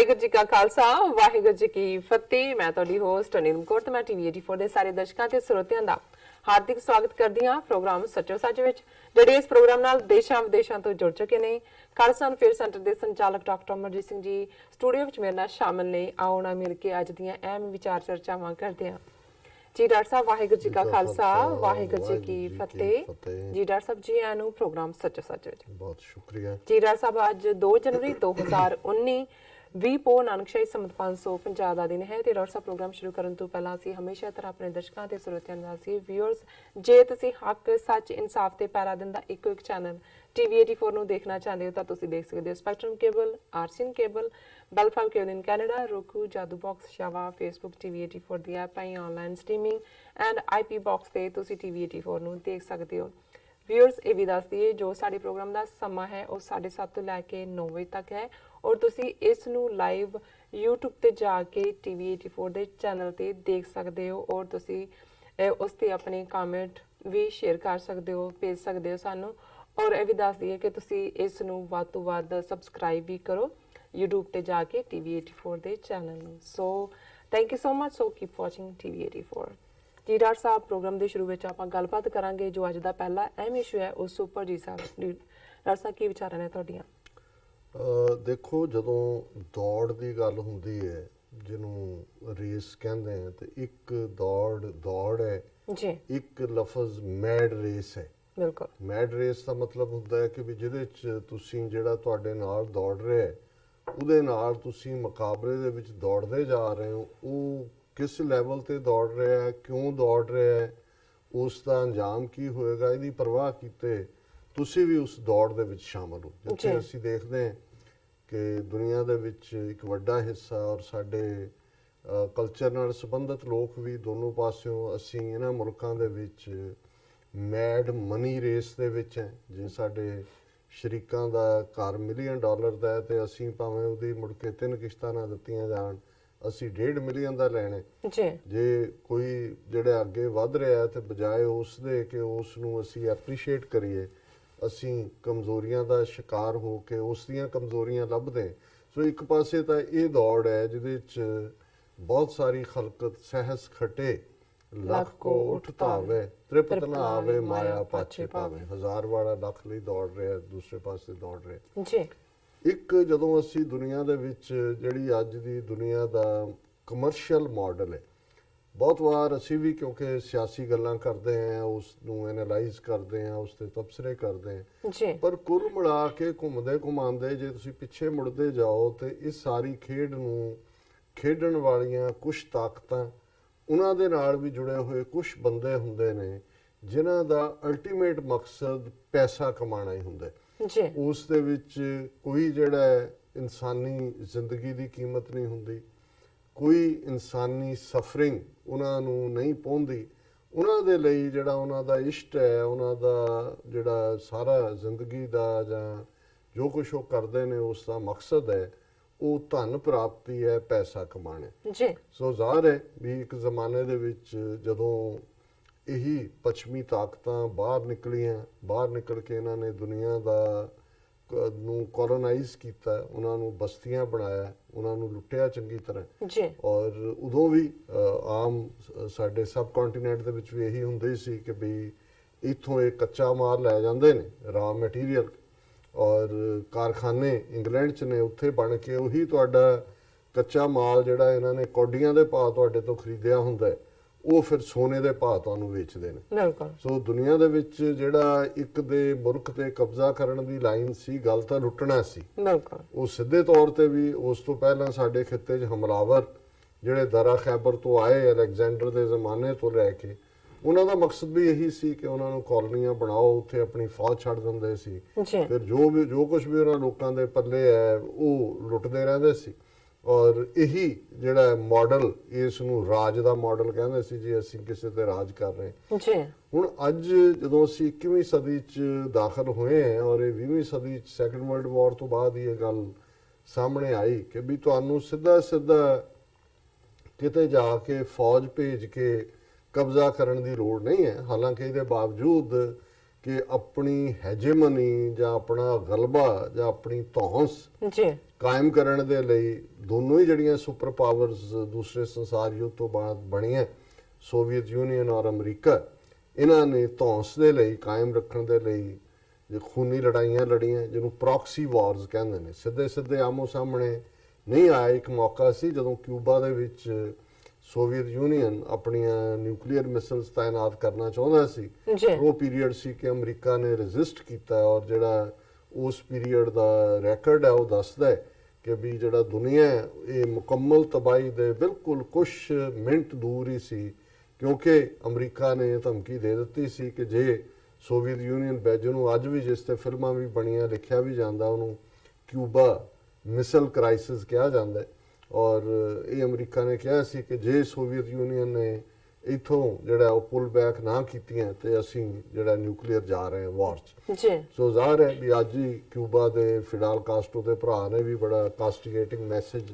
ਵਾਹਿਗੁਰੂ ਜੀ ਕਾ ਖਾਲਸਾ ਵਾਹਿਗੁਰੂ ਜੀ ਕੀ ਫਤਿਹ। ਮੈਂ ਤੁਹਾਡੀ ਹੋਸਟ ਅਨਿਲ ਕੌਰ ਤੇ ਮੈਂ ਟੀਵੀ 84 ਦੇ ਸਾਰੇ ਦਰਸ਼ਕਾਂ ਤੇ ਸਰੋਤਿਆਂ ਦਾ ਹਾਰਦਿਕ ਸਵਾਗਤ ਕਰਦੀ ਹਾਂ ਪ੍ਰੋਗਰਾਮ ਸੱਚੋ ਸੱਚ ਵਿੱਚ, ਜਿਹੜੇ ਇਸ ਪ੍ਰੋਗਰਾਮ ਨਾਲ ਦੇਸ਼ਾਂ ਵਿਦੇਸ਼ਾਂ ਤੋਂ ਜੁੜ ਚੁੱਕੇ ਨੇ। ਖਾਲਸਾ ਅਫੇਅਰ ਸੈਂਟਰ ਦੇ ਸੰਚਾਲਕ ਡਾਕਟਰ ਅਮਰਜੀਤ ਸਿੰਘ ਜੀ ਸਟੂਡੀਓ ਵਿੱਚ ਮੇਰੇ ਨਾਲ ਸ਼ਾਮਲ ਨੇ। ਆਓ ਨਾ ਮਿਲ ਕੇ ਅੱਜ ਦੀਆਂ ਅਹਿਮ ਵਿਚਾਰ ਚਰਚਾਵਾਂ ਕਰਦੇ ਹਾਂ। ਜੀ ਡਾਕਟਰ ਸਾਹਿਬ, ਵਾਹਿਗੁਰੂ ਜੀ ਕਾ ਖਾਲਸਾ ਵਾਹਿਗੁਰੂ ਜੀ ਕੀ ਫਤਿਹ। ਜੀ ਡਾਕਟਰ ਸਾਹਿਬ ਜੀ ਆਇਆਂ ਨੂੰ ਪ੍ਰੋਗਰਾਮ ਸੱਚੋ ਸੱਚ ਵਿੱਚ। ਬਹੁਤ ਸ਼ੁਕਰੀਆ ਜੀ ਡਾਕਟਰ ਸਾਹਿਬ, ਅੱਜ 2 ਜਨਵਰੀ 2019 20 ਪੋ ਨਾਨਕਸ਼ਾਹੀ ਸੰਮਤ 550 ਦਾ ਦਿਨ ਹੈ ਤੇ ਡਾਕਟਰ ਸਾਹਿਬ ਪ੍ਰੋਗਰਾਮ ਸ਼ੁਰੂ ਕਰਨ ਤੋਂ ਪਹਿਲਾਂ ਅਸੀਂ ਹਮੇਸ਼ਾ ਤਰ੍ਹਾਂ ਆਪਣੇ ਦਰਸ਼ਕਾਂ ਤੇ ਸਰੋਤਿਆਂ ਨਾਲ ਸੀ ਵਿਊਅਰਸ, ਜੇ ਤੁਸੀਂ ਹੱਕ ਸੱਚ ਇਨਸਾਫ ਤੇ ਪੈਰਾ ਦਿੰਦਾ ਇੱਕੋ ਇੱਕ ਚੈਨਲ ਟੀਵੀ 84 ਨੂੰ ਦੇਖਣਾ ਚਾਹੁੰਦੇ ਹੋ ਤਾਂ ਤੁਸੀਂ ਦੇਖ ਸਕਦੇ ਹੋ ਸਪੈਕਟਰਮ ਕੇਬਲ, ਆਰਸੀਨ ਕੇਬਲ, ਬੈਲਫਾਲ cable in Canada, roku, Jadoo box, ਸ਼ਾਵਾ, ਫੇਸਬੁੱਕ ਟੀਵੀ 84 ਦੀ ਐਪ ਰਾਹੀਂ online streaming and IP box ਤੇ ਤੁਸੀਂ ਟੀਵੀ 84 ਨੂੰ ਦੇਖ ਸਕਦੇ ਹੋ। ਵਿਊਅਰਸ, ਇਹ ਵੀ ਦੱਸ ਦਈਏ ਜੋ ਸਾਡੇ ਪ੍ਰੋਗਰਾਮ ਦਾ ਸਮਾਂ ਹੈ ਉਹ 7:30 ਤੋਂ ਲੈ ਕੇ 9 ਵਜੇ ਤੱਕ ਹੈ ਔਰ ਤੁਸੀਂ ਇਸ ਨੂੰ ਲਾਈਵ YouTube ਤੇ ਜਾ ਕੇ ਟੀਵੀ 84 ਦੇ ਚੈਨਲ ਤੇ ਦੇਖ ਸਕਦੇ ਹੋ ਔਰ ਤੁਸੀਂ ਉਸ ਤੇ ਆਪਣੇ ਕਮੈਂਟ ਵੀ ਸ਼ੇਅਰ ਕਰ ਸਕਦੇ ਹੋ, ਭੇਜ ਸਕਦੇ ਹੋ ਸਾਨੂੰ। ਔਰ ਇਹ ਵੀ ਦੱਸ ਦਈਏ ਕਿ ਤੁਸੀਂ ਇਸ ਨੂੰ ਵੱਧ ਤੋਂ ਵੱਧ ਸਬਸਕ੍ਰਾਈਬ ਵੀ ਕਰੋ YouTube ਤੇ ਜਾ ਕੇ ਟੀਵੀ 84 ਦੇ ਚੈਨਲ ਨੂੰ। So thank you so much. So keep watching TV 84। ਜੀ ਡਾਕਟਰ ਸਾਹਿਬ, ਪ੍ਰੋਗਰਾਮ ਦੇ ਸ਼ੁਰੂ ਵਿੱਚ ਆਪਾਂ ਗੱਲਬਾਤ ਕਰਾਂਗੇ ਜੋ ਅੱਜ ਦਾ ਪਹਿਲਾ ਅਹਿਮ ਇਸ਼ੂ ਹੈ ਉਸ ਉੱਪਰ। ਜੀ ਸਾਹਿਬ, ਡਾਕਟਰ ਸਾਹਿਬ ਕੀ ਵਿਚਾਰਾਂ ਨੇ ਤੁਹਾਡੀਆਂ? ਦੇਖੋ, ਜਦੋਂ ਦੌੜ ਦੀ ਗੱਲ ਹੁੰਦੀ ਹੈ ਜਿਹਨੂੰ ਰੇਸ ਕਹਿੰਦੇ ਆ, ਤੇ ਇੱਕ ਦੌੜ ਹੈ ਜੀ, ਇੱਕ ਲਫ਼ਜ਼ ਮੈਡ ਰੇਸ ਹੈ। ਬਿਲਕੁਲ। ਮੈਡ ਰੇਸ ਦਾ ਮਤਲਬ ਹੁੰਦਾ ਹੈ ਕਿ ਵੀ ਜਿਹਦੇ 'ਚ ਤੁਸੀਂ ਜਿਹੜਾ ਤੁਹਾਡੇ ਨਾਲ ਦੌੜ ਰਿਹਾ ਹੈ ਉਹਦੇ ਨਾਲ ਤੁਸੀਂ ਮੁਕਾਬਲੇ ਦੇ ਵਿੱਚ ਦੌੜਦੇ ਜਾ ਰਹੇ ਹੋ। ਉਹ ਕਿਸ ਲੈਵਲ ਤੇ ਦੌੜ ਰਿਹਾ ਹੈ, ਕਿਉਂ ਦੌੜ ਰਿਹਾ ਹੈ, ਉਸ ਦਾ ਅੰਜਾਮ ਕੀ ਹੋਏਗਾ, ਇਹਦੀ ਪਰਵਾਹ ਕੀਤੇ ਤੁਸੀਂ ਵੀ ਉਸ ਦੌੜ ਦੇ ਵਿੱਚ ਸ਼ਾਮਲ ਹੋ। ਜਿੱਥੇ ਅਸੀਂ ਦੇਖਦੇ ਹਾਂ ਕਿ ਦੁਨੀਆ ਦੇ ਵਿੱਚ ਇੱਕ ਵੱਡਾ ਹਿੱਸਾ ਔਰ ਸਾਡੇ ਕਲਚਰ ਨਾਲ ਸੰਬੰਧਿਤ ਲੋਕ ਵੀ ਦੋਨੋਂ ਪਾਸਿਓਂ ਅਸੀਂ ਇਹਨਾਂ ਮੁਲਕਾਂ ਦੇ ਵਿੱਚ ਮੈਡ ਮਨੀ ਰੇਸ ਦੇ ਵਿੱਚ ਹੈ। ਜੇ ਸਾਡੇ ਸ਼ਰੀਕਾਂ ਦਾ ਘਰ $1 ਮਿਲੀਅਨ ਦਾ ਹੈ ਤੇ ਅਸੀਂ ਭਾਵੇਂ ਉਹਦੀ ਮੁੜ ਕੇ 3 ਕਿਸ਼ਤਾਂ ਨਾ ਦਿੱਤੀਆਂ ਜਾਣ, ਅਸੀਂ $1.5 ਮਿਲੀਅਨ ਦਾ ਲੈਣਾ ਜੀ। ਜੇ ਕੋਈ ਜਿਹੜਾ ਅੱਗੇ ਵੱਧ ਰਿਹਾ ਤੇ ਬਜਾਏ ਉਸ ਦੇ ਕਿ ਉਸ ਨੂੰ ਅਸੀਂ ਐਪਰੀਸ਼ੀਏਟ ਕਰੀਏ, ਅਸੀਂ ਕਮਜ਼ੋਰੀਆਂ ਦਾ ਸ਼ਿਕਾਰ ਹੋ ਕੇ ਉਸ ਦੀਆਂ ਕਮਜ਼ੋਰੀਆਂ ਲੱਭਦੇ। ਸੋ ਇੱਕ ਪਾਸੇ ਤਾਂ ਇਹ ਦੌੜ ਹੈ ਜਿਹਦੇ 'ਚ ਬਹੁਤ ਸਾਰੀ ਖਲਕਤ ਸਹਿਸ ਖਟੇ ਲੱਖ ਕੋ ਉੱਠ ਧਾਵੇ, ਤ੍ਰਿਪਤ ਨਾ ਆਵੇ ਮਾਇਆ ਪਾਛੇ ਪਾਵੇ। 1000 ਵਾਲਾ ਲੱਖ ਲਈ ਦੌੜ ਰਿਹਾ, ਦੂਸਰੇ ਪਾਸੇ ਦੌੜ ਰਿਹਾ ਜੀ। ਇੱਕ ਜਦੋਂ ਅਸੀਂ ਦੁਨੀਆ ਦੇ ਵਿੱਚ ਜਿਹੜੀ ਅੱਜ ਦੀ ਦੁਨੀਆ ਦਾ ਕਮਰਸ਼ੀਅਲ ਮਾਡਲ ਹੈ, ਬਹੁਤ ਵਾਰ ਅਸੀਂ ਵੀ ਕਿਉਂਕਿ ਸਿਆਸੀ ਗੱਲਾਂ ਕਰਦੇ ਹਾਂ, ਉਸ ਨੂੰ ਐਨਾਲਾਈਜ਼ ਕਰਦੇ ਹਾਂ, ਉਸ ਤੇ ਤਬਸਰੇ ਕਰਦੇ ਹਾਂ, ਪਰ ਕੁੱਲ ਮਿਲਾ ਕੇ ਘੁੰਮਦੇ ਘੁਮਾਉਂਦੇ ਜੇ ਤੁਸੀਂ ਪਿੱਛੇ ਮੁੜਦੇ ਜਾਓ ਤੇ ਇਸ ਸਾਰੀ ਖੇਡ ਨੂੰ ਖੇਡਣ ਵਾਲੀਆਂ ਕੁਛ ਤਾਕਤਾਂ, ਉਹਨਾਂ ਦੇ ਨਾਲ ਵੀ ਜੁੜੇ ਹੋਏ ਕੁਛ ਬੰਦੇ ਹੁੰਦੇ ਨੇ ਜਿਨ੍ਹਾਂ ਦਾ ਅਲਟੀਮੇਟ ਮਕਸਦ ਪੈਸਾ ਕਮਾਉਣਾ ਹੀ ਹੁੰਦਾ। ਉਸ ਦੇ ਵਿੱਚ ਕੋਈ ਜਿਹੜਾ ਇਨਸਾਨੀ ਜ਼ਿੰਦਗੀ ਦੀ ਕੀਮਤ ਨਹੀਂ ਹੁੰਦੀ, ਕੋਈ ਇਨਸਾਨੀ ਸਫਰਿੰਗ ਉਹਨਾਂ ਨੂੰ ਨਹੀਂ ਪਹੁੰਚਦੀ। ਉਹਨਾਂ ਦੇ ਲਈ ਜਿਹੜਾ ਉਹਨਾਂ ਦਾ ਇਸ਼ਟ ਹੈ, ਉਹਨਾਂ ਦਾ ਜਿਹੜਾ ਸਾਰਾ ਜ਼ਿੰਦਗੀ ਦਾ ਜਾਂ ਜੋ ਕੁਛ ਉਹ ਕਰਦੇ ਨੇ ਉਸ ਦਾ ਮਕਸਦ ਹੈ ਉਹ ਧਨ ਪ੍ਰਾਪਤੀ ਹੈ, ਪੈਸਾ ਕਮਾਉਣਾ ਜੀ। ਸੋ ਜ਼ਾਹਰ ਹੈ ਵੀ ਇੱਕ ਜ਼ਮਾਨੇ ਦੇ ਵਿੱਚ ਜਦੋਂ ਇਹੀ ਪੱਛਮੀ ਤਾਕਤਾਂ ਬਾਹਰ ਨਿਕਲੀਆਂ, ਬਾਹਰ ਨਿਕਲ ਕੇ ਇਹਨਾਂ ਨੇ ਦੁਨੀਆ ਦਾ ਨੂੰ ਕੋਲੋਨਾਈਜ਼ ਕੀਤਾ, ਉਹਨਾਂ ਨੂੰ ਬਸਤੀਆਂ ਬਣਾਇਆ, ਉਹਨਾਂ ਨੂੰ ਲੁੱਟਿਆ ਚੰਗੀ ਤਰ੍ਹਾਂ ਜੀ। ਔਰ ਉਦੋਂ ਵੀ ਆਮ ਸਾਡੇ ਸਬ ਕੰਟੀਨੈਂਟ ਦੇ ਵਿੱਚ ਵੀ ਇਹੀ ਹੁੰਦੇ ਸੀ ਕਿ ਵੀ ਇੱਥੋਂ ਇਹ ਕੱਚਾ ਮਾਲ ਲੈ ਜਾਂਦੇ ਨੇ, ਰਾ ਮਟੀਰੀਅਲ, ਔਰ ਕਾਰਖਾਨੇ ਇੰਗਲੈਂਡ 'ਚ ਨੇ, ਉੱਥੇ ਬਣ ਕੇ ਉਹੀ ਤੁਹਾਡਾ ਕੱਚਾ ਮਾਲ ਜਿਹੜਾ ਇਹਨਾਂ ਨੇ ਕੌਡੀਆਂ ਦੇ ਭਾਅ ਤੁਹਾਡੇ ਤੋਂ ਖਰੀਦਿਆ ਹੁੰਦਾ ਉਹ ਫਿਰ ਸੋਨੇ ਦੇ ਭਾਅ ਤੁਹਾਨੂੰ ਵੇਚਦੇ ਨੇ। ਸੋ ਦੁਨੀਆ ਦੇ ਵਿੱਚ ਜਿਹੜਾ ਇੱਕ ਦੇ ਮੁਲਕ ਤੇ ਕਬਜ਼ਾ ਕਰਨ ਦੀ ਲਾਈਨ ਸੀ, ਗੱਲ ਤਾਂ ਲੁੱਟਣਾ ਸੀ। ਉਹ ਸਿੱਧੇ ਤੌਰ ਤੇ ਵੀ ਉਸ ਤੋਂ ਪਹਿਲਾਂ ਸਾਡੇ ਖਿੱਤੇ 'ਚ ਹਮਲਾਵਰ ਜਿਹੜੇ ਦਰਾ ਖੈਬਰ ਤੋਂ ਆਏ ਅਲੈਗਜ਼ੈਂਡਰ ਦੇ ਜ਼ਮਾਨੇ ਤੋਂ ਲੈ ਕੇ, ਉਹਨਾਂ ਦਾ ਮਕਸਦ ਵੀ ਇਹੀ ਸੀ ਕਿ ਉਹਨਾਂ ਨੂੰ ਕਾਲੋਨੀਆਂ ਬਣਾਓ, ਉੱਥੇ ਆਪਣੀ ਫੌਜ ਛੱਡ ਦਿੰਦੇ ਸੀ, ਫਿਰ ਜੋ ਕੁਝ ਵੀ ਉਹਨਾਂ ਲੋਕਾਂ ਦੇ ਪੱਲੇ ਹੈ ਉਹ ਲੁੱਟਦੇ ਰਹਿੰਦੇ ਸੀ। ਔਰ ਇਹੀ ਜਿਹੜਾ ਮਾਡਲ, ਇਸ ਨੂੰ ਰਾਜ ਦਾ ਮਾਡਲ ਕਹਿੰਦੇ ਸੀ ਜੀ, ਅਸੀਂ ਕਿਸੇ ਤੇ ਰਾਜ ਕਰ ਰਹੇ। ਹੁਣ ਅੱਜ ਜਦੋਂ ਅਸੀਂ 21ਵੀਂ ਸਦੀ 'ਚ ਦਾਖਲ ਹੋਏ ਹਾਂ ਔਰ ਇਹ 20ਵੀਂ ਸਦੀ 'ਚ ਸੈਕੰਡ ਵਰਲਡ ਵਾਰ ਤੋਂ ਬਾਅਦ ਇਹ ਗੱਲ ਸਾਹਮਣੇ ਆਈ ਕਿ ਵੀ ਤੁਹਾਨੂੰ ਸਿੱਧਾ ਕਿਤੇ ਜਾ ਕੇ ਫੌਜ ਭੇਜ ਕੇ ਕਬਜ਼ਾ ਕਰਨ ਦੀ ਲੋੜ ਨਹੀਂ ਹੈ। ਹਾਲਾਂਕਿ ਇਹਦੇ ਬਾਵਜੂਦ ਕਿ ਆਪਣੀ ਹੈਜੇਮਨੀ ਜਾਂ ਆਪਣਾ ਗਲਬਾ ਜਾਂ ਆਪਣੀ ਧੌਂਸ ਜੀ ਕਾਇਮ ਕਰਨ ਦੇ ਲਈ ਦੋਨੋਂ ਹੀ ਜਿਹੜੀਆਂ ਸੁਪਰ ਪਾਵਰਸ ਦੂਸਰੇ ਸੰਸਾਰ ਯੁੱਧ ਤੋਂ ਬਾਅਦ ਬਣੀਆਂ, ਸੋਵੀਅਤ ਯੂਨੀਅਨ ਔਰ ਅਮਰੀਕਾ, ਇਹਨਾਂ ਨੇ ਧੌਂਸ ਦੇ ਲਈ, ਕਾਇਮ ਰੱਖਣ ਦੇ ਲਈ ਜੇ ਖੂਨੀ ਲੜਾਈਆਂ ਲੜੀਆਂ, ਜਿਹਨੂੰ ਪ੍ਰੌਕਸੀ ਵਾਰਸ ਕਹਿੰਦੇ ਨੇ। ਸਿੱਧੇ ਸਿੱਧੇ ਆਮੋ ਸਾਹਮਣੇ ਨਹੀਂ ਆਇਆ। ਇੱਕ ਮੌਕਾ ਸੀ ਜਦੋਂ ਕਿਊਬਾ ਦੇ ਵਿੱਚ ਸੋਵੀਅਤ ਯੂਨੀਅਨ ਆਪਣੀਆਂ ਨਿਊਕਲੀਅਰ ਮਿਸਾਈਲਸ ਤਾਇਨਾਤ ਕਰਨਾ ਚਾਹੁੰਦਾ ਸੀ। ਜੀ ਉਹ ਪੀਰੀਅਡ ਸੀ ਕਿ ਅਮਰੀਕਾ ਨੇ ਰੈਜ਼ਿਸਟ ਕੀਤਾ, ਔਰ ਜਿਹੜਾ ਉਸ ਪੀਰੀਅਡ ਦਾ ਰੈਕੋਰਡ ਹੈ ਉਹ ਦੱਸਦਾ ਹੈ ਕਿ ਵੀ ਜਿਹੜਾ ਦੁਨੀਆ ਹੈ ਇਹ ਮੁਕੰਮਲ ਤਬਾਹੀ ਦੇ ਬਿਲਕੁਲ ਕੁਝ ਮਿੰਟ ਦੂਰ ਹੀ ਸੀ, ਕਿਉਂਕਿ ਅਮਰੀਕਾ ਨੇ ਧਮਕੀ ਦੇ ਦਿੱਤੀ ਸੀ ਕਿ ਜੇ ਸੋਵੀਅਤ ਯੂਨੀਅਨ ਜਿਹਨੂੰ ਅੱਜ ਵੀ ਜਿਸ ਤੇ ਫਿਲਮਾਂ ਵੀ ਬਣੀਆਂ, ਲਿਖਿਆ ਵੀ ਜਾਂਦਾ, ਉਹਨੂੰ ਕਿਊਬਾ ਮਿਸਲ ਕ੍ਰਾਈਸਿਸ ਕਿਹਾ ਜਾਂਦਾ ਹੈ। ਔਰ ਇਹ ਅਮਰੀਕਾ ਨੇ ਕਿਹਾ ਸੀ ਕਿ ਜੇ ਸੋਵੀਅਤ ਯੂਨੀਅਨ ਨੇ ਇਥੋਂ ਜਿਹੜਾ ਉਹ ਪੁੱਲ ਬੈਕ ਨਾ ਕੀਤੀਆਂ ਤੇ ਅਸੀਂ ਜਿਹੜਾ ਨਿਊਕਲੀਅਰ ਜਾ ਰਹੇ ਹਾਂ ਵਾਰ 'ਚ। ਜੀ ਸੋ ਜ਼ਾਹਰ ਹੈ ਵੀ ਅੱਜ ਹੀ ਕਿਊਬਾ ਦੇ ਫਿਡਲ ਕਾਸਟਰੋ ਦੇ ਭਰਾ ਨੇ ਵੀ ਬੜਾ ਕਾਸਟੀਗੇਟਿੰਗ ਮੈਸੇਜ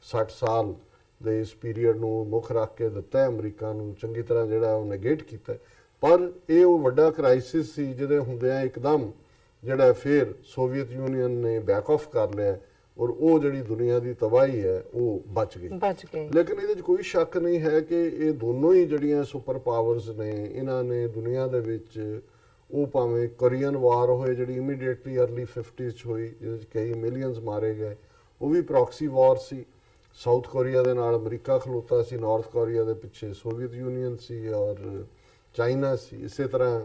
60 ਸਾਲ ਦੇ ਇਸ ਪੀਰੀਅਡ ਨੂੰ ਮੁੱਖ ਰੱਖ ਕੇ ਦਿੱਤਾ ਹੈ, ਅਮਰੀਕਾ ਨੂੰ ਚੰਗੀ ਤਰ੍ਹਾਂ ਜਿਹੜਾ ਉਹ ਨੈਗੇਟ ਕੀਤਾ ਹੈ। ਪਰ ਇਹ ਉਹ ਵੱਡਾ ਕ੍ਰਾਈਸਿਸ ਸੀ ਜਿਹਦੇ ਹੁੰਦਿਆਂ ਇੱਕਦਮ ਜਿਹੜਾ ਫਿਰ ਸੋਵੀਅਤ ਯੂਨੀਅਨ ਨੇ ਬੈਕ ਆਫ ਕਰ ਲਿਆ, ਔਰ ਉਹ ਜਿਹੜੀ ਦੁਨੀਆ ਦੀ ਤਬਾਹੀ ਹੈ ਉਹ ਬਚ ਗਈ। ਲੇਕਿਨ ਇਹਦੇ 'ਚ ਕੋਈ ਸ਼ੱਕ ਨਹੀਂ ਹੈ ਕਿ ਇਹ ਦੋਨੋਂ ਹੀ ਜਿਹੜੀਆਂ ਸੁਪਰ ਪਾਵਰਸ ਨੇ, ਇਹਨਾਂ ਨੇ ਦੁਨੀਆ ਦੇ ਵਿੱਚ, ਉਹ ਭਾਵੇਂ ਕੋਰੀਅਨ ਵਾਰ ਹੋਏ ਜਿਹੜੀ ਇਮੀਡੀਏਟਲੀ ਅਰਲੀ 50s 'ਚ ਹੋਈ, ਜਿਹਦੇ 'ਚ ਕਈ ਮਿਲੀਅਨਸ ਮਾਰੇ ਗਏ, ਉਹ ਵੀ ਪ੍ਰੌਕਸੀ ਵਾਰ ਸੀ। ਸਾਊਥ ਕੋਰੀਆ ਦੇ ਨਾਲ ਅਮਰੀਕਾ ਖਲੋਤਾ ਸੀ, ਨਾਰਥ ਕੋਰੀਆ ਦੇ ਪਿੱਛੇ ਸੋਵੀਅਤ ਯੂਨੀਅਨ ਸੀ ਔਰ ਚਾਈਨਾ ਸੀ। ਇਸੇ ਤਰ੍ਹਾਂ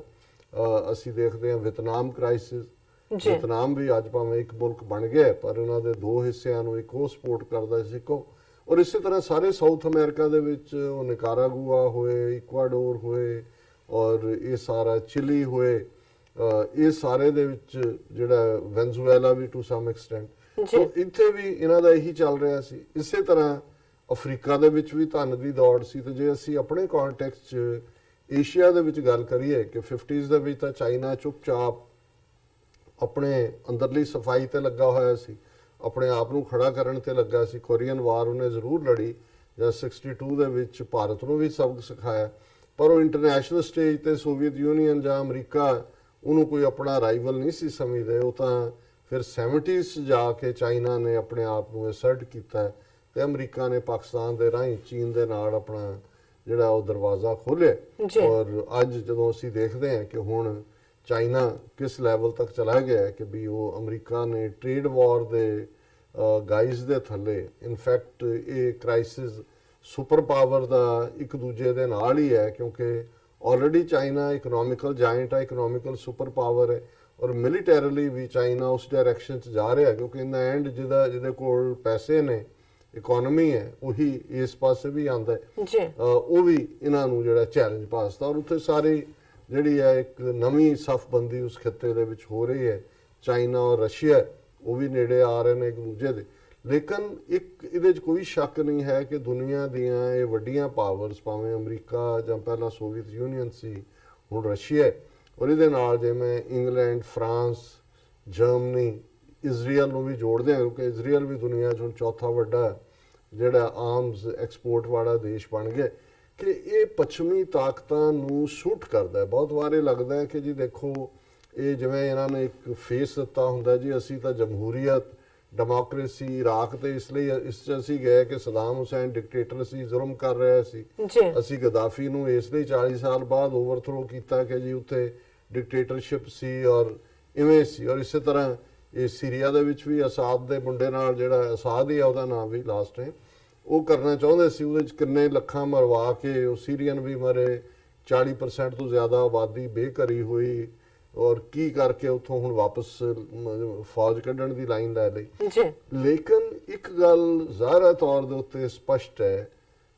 ਅਸੀਂ ਦੇਖਦੇ ਹਾਂ ਵਿਤਨਾਮ ਕ੍ਰਾਈਸਿਸ। ਵਿਤਨਾਮ ਵੀ ਅੱਜ ਭਾਵੇਂ ਇੱਕ ਮੁਲਕ ਬਣ ਗਿਆ, ਪਰ ਇਹਨਾਂ ਦੇ ਦੋ ਹਿੱਸਿਆਂ ਨੂੰ ਇੱਕ ਉਹ ਸਪੋਰਟ ਕਰਦਾ ਸੀ ਇੱਕੋ। ਔਰ ਇਸੇ ਤਰ੍ਹਾਂ ਸਾਰੇ ਸਾਊਥ ਅਮਰੀਕਾ ਦੇ ਵਿੱਚ ਉਹ ਨਿਕਾਰਾਗੁਆ ਹੋਏ, ਇਕਵਾਡੋਰ ਹੋਏ, ਔਰ ਇਹ ਸਾਰਾ ਚਿਲੀ ਹੋਏ, ਇਹ ਸਾਰੇ ਦੇ ਵਿੱਚ ਜਿਹੜਾ ਵੈਨਜ਼ੂਏਲਾ ਵੀ ਟੂ ਸਮ ਐਕਸਟੈਂਟ। ਸੋ ਇੱਥੇ ਵੀ ਇਹਨਾਂ ਦਾ ਇਹੀ ਚੱਲ ਰਿਹਾ ਸੀ। ਇਸੇ ਤਰ੍ਹਾਂ ਅਫਰੀਕਾ ਦੇ ਵਿੱਚ ਵੀ ਧਨ ਦੀ ਦੌੜ ਸੀ। ਤੇ ਜੇ ਅਸੀਂ ਆਪਣੇ ਕੰਟੈਕਸਟ 'ਚ ਏਸ਼ੀਆ ਦੇ ਵਿੱਚ ਗੱਲ ਕਰੀਏ ਕਿ 50s ਦੇ ਵਿੱਚ ਤਾਂ ਚਾਈਨਾ ਚੁੱਪਚਾਪ ਆਪਣੇ ਅੰਦਰਲੀ ਸਫਾਈ ਤੇ ਲੱਗਾ ਹੋਇਆ ਸੀ, ਆਪਣੇ ਆਪ ਨੂੰ ਖੜਾ ਕਰਨ ਤੇ ਲੱਗਾ ਸੀ। ਕੋਰੀਅਨ ਵਾਰ ਉਹਨੇ ਜ਼ਰੂਰ ਲੜੀ, ਜਾਂ 62 ਦੇ ਵਿੱਚ ਭਾਰਤ ਨੂੰ ਵੀ ਸਬਕ ਸਿਖਾਇਆ, ਪਰ ਉਹ ਇੰਟਰਨੈਸ਼ਨਲ ਸਟੇਜ ਤੇ ਸੋਵੀਅਤ ਯੂਨੀਅਨ ਜਾਂ ਅਮਰੀਕਾ ਉਹਨੂੰ ਕੋਈ ਆਪਣਾ ਰਾਈਵਲ ਨਹੀਂ ਸੀ ਸਮਝਦੇ। ਉਹ ਤਾਂ ਫਿਰ 70s 'ਚ ਜਾ ਕੇ ਚਾਈਨਾ ਨੇ ਆਪਣੇ ਆਪ ਨੂੰ ਅਸਰਟ ਕੀਤਾ ਤੇ ਅਮਰੀਕਾ ਨੇ ਪਾਕਿਸਤਾਨ ਦੇ ਰਾਹੀਂ ਚੀਨ ਦੇ ਨਾਲ ਆਪਣਾ ਜਿਹੜਾ ਉਹ ਦਰਵਾਜ਼ਾ ਖੋਲ੍ਹਿਆ। ਔਰ ਅੱਜ ਜਦੋਂ ਅਸੀਂ ਦੇਖਦੇ ਹਾਂ ਕਿ ਹੁਣ ਚਾਈਨਾ ਕਿਸ ਲੈਵਲ ਤੱਕ ਚਲਾ ਗਿਆ ਹੈ ਕਿ ਵੀ ਉਹ ਅਮਰੀਕਾ ਨੇ ਟ੍ਰੇਡ ਵਾਰ ਦੇ ਗਾਈਜ਼ ਦੇ ਥੱਲੇ, ਇਨਫੈਕਟ ਇਹ ਕ੍ਰਾਈਸਿਸ ਸੁਪਰ ਪਾਵਰ ਦਾ ਇੱਕ ਦੂਜੇ ਦੇ ਨਾਲ ਹੀ ਹੈ, ਕਿਉਂਕਿ ਆਲਰੇਡੀ ਚਾਈਨਾ ਇਕਨੋਮਿਕਲ ਜਾਇੰਟ ਹੈ, ਇਕਨੋਮਿਕਲ ਸੁਪਰ ਪਾਵਰ ਹੈ, ਔਰ ਮਿਲੀਟੈਰਲੀ ਵੀ ਚਾਈਨਾ ਉਸ ਡਾਇਰੈਕਸ਼ਨ 'ਚ ਜਾ ਰਿਹਾ, ਕਿਉਂਕਿ ਇਨ ਦਾ ਐਂਡ ਜਿਹਦੇ ਕੋਲ ਪੈਸੇ ਨੇ, ਇਕਨੋਮੀ ਹੈ, ਉਹੀ ਇਸ ਪਾਸੇ ਵੀ ਆਉਂਦਾ ਹੈ। ਉਹ ਵੀ ਇਹਨਾਂ ਨੂੰ ਜਿਹੜਾ ਚੈਲੰਜ ਪਾਸਦਾ, ਔਰ ਉੱਥੇ ਸਾਰੀ ਜਿਹੜੀ ਹੈ ਇੱਕ ਨਵੀਂ ਸਫਬੰਦੀ ਉਸ ਖਿੱਤੇ ਦੇ ਵਿੱਚ ਹੋ ਰਹੀ ਹੈ। ਚਾਈਨਾ ਔਰ ਰਸ਼ੀਆ ਉਹ ਵੀ ਨੇੜੇ ਆ ਰਹੇ ਨੇ ਇੱਕ ਦੂਜੇ ਦੇ। ਲੇਕਿਨ ਇੱਕ ਇਹਦੇ 'ਚ ਕੋਈ ਸ਼ੱਕ ਨਹੀਂ ਹੈ ਕਿ ਦੁਨੀਆ ਦੀਆਂ ਇਹ ਵੱਡੀਆਂ ਪਾਵਰਸ, ਭਾਵੇਂ ਅਮਰੀਕਾ ਜਾਂ ਪਹਿਲਾਂ ਸੋਵੀਅਤ ਯੂਨੀਅਨ ਸੀ, ਹੁਣ ਰਸ਼ੀਆ, ਔਰ ਇਹਦੇ ਨਾਲ ਜਿਵੇਂ ਇੰਗਲੈਂਡ, ਫਰਾਂਸ, ਜਰਮਨੀ, ਇਜ਼ਰਾਈਲ ਨੂੰ ਵੀ ਜੋੜਦੇ ਹਾਂ, ਕਿਉਂਕਿ ਇਜ਼ਰਾਈਲ ਵੀ ਦੁਨੀਆ 'ਚ ਹੁਣ ਚੌਥਾ ਵੱਡਾ ਜਿਹੜਾ ਆਰਮਸ ਐਕਸਪੋਰਟ ਵਾਲਾ ਦੇਸ਼ ਬਣ ਗਿਆ, ਕਿ ਇਹ ਪੱਛਮੀ ਤਾਕਤਾਂ ਨੂੰ ਸੂਟ ਕਰਦਾ ਹੈ। ਬਹੁਤ ਵਾਰ ਇਹ ਲੱਗਦਾ ਹੈ ਕਿ ਜੀ ਦੇਖੋ, ਇਹ ਜਿਵੇਂ ਇਹਨਾਂ ਨੇ ਇੱਕ ਫੇਸ ਦਿੱਤਾ ਹੁੰਦਾ ਜੀ, ਅਸੀਂ ਤਾਂ ਜਮਹੂਰੀਅਤ, ਡੈਮੋਕ੍ਰੇਸੀ, ਇਰਾਕ ਤੇ ਇਸ ਲਈ ਇਸ 'ਚ ਅਸੀਂ ਗਏ ਕਿ ਸਦਾਮ ਹੁਸੈਨ ਡਿਕਟੇਟਰ ਸੀ, ਜ਼ੁਲਮ ਕਰ ਰਿਹਾ ਸੀ, ਅਸੀਂ ਗਦਾਫੀ ਨੂੰ ਇਸ ਲਈ 40 ਸਾਲ ਬਾਅਦ ਓਵਰਥਰੋ ਕੀਤਾ ਕਿ ਜੀ ਉੱਥੇ ਡਿਕਟੇਟਰਸ਼ਿਪ ਸੀ ਔਰ ਇਵੇਂ ਸੀ। ਔਰ ਇਸੇ ਤਰ੍ਹਾਂ ਇਹ ਸੀਰੀਆ ਦੇ ਵਿੱਚ ਵੀ ਅਸਾਦ ਦੇ ਮੁੰਡੇ ਨਾਲ, ਜਿਹੜਾ ਅਸਾਦ ਹੀ ਆ ਉਹਦਾ ਨਾਮ ਵੀ ਲਾਸਟ ਟਾਈਮ, ਉਹ ਕਰਨਾ ਚਾਹੁੰਦੇ ਸੀ। ਉਹਦੇ 'ਚ ਕਿੰਨੇ ਲੱਖਾਂ ਮਰਵਾ ਕੇ ਉਹ ਸੀਰੀਅਨ ਵੀ ਮਰੇ, 40% ਤੋਂ ਜ਼ਿਆਦਾ ਆਬਾਦੀ ਬੇਘਰੀ ਹੋਈ, ਔਰ ਕੀ ਕਰਕੇ ਉੱਥੋਂ ਹੁਣ ਵਾਪਸ ਫੌਜ ਕੱਢਣ ਦੀ ਲਾਈਨ ਲੈ ਲਈ। ਲੇਕਿਨ ਇੱਕ ਗੱਲ ਜ਼ਾਹਰਾ ਤੌਰ ਦੇ ਉੱਤੇ ਸਪਸ਼ਟ ਹੈ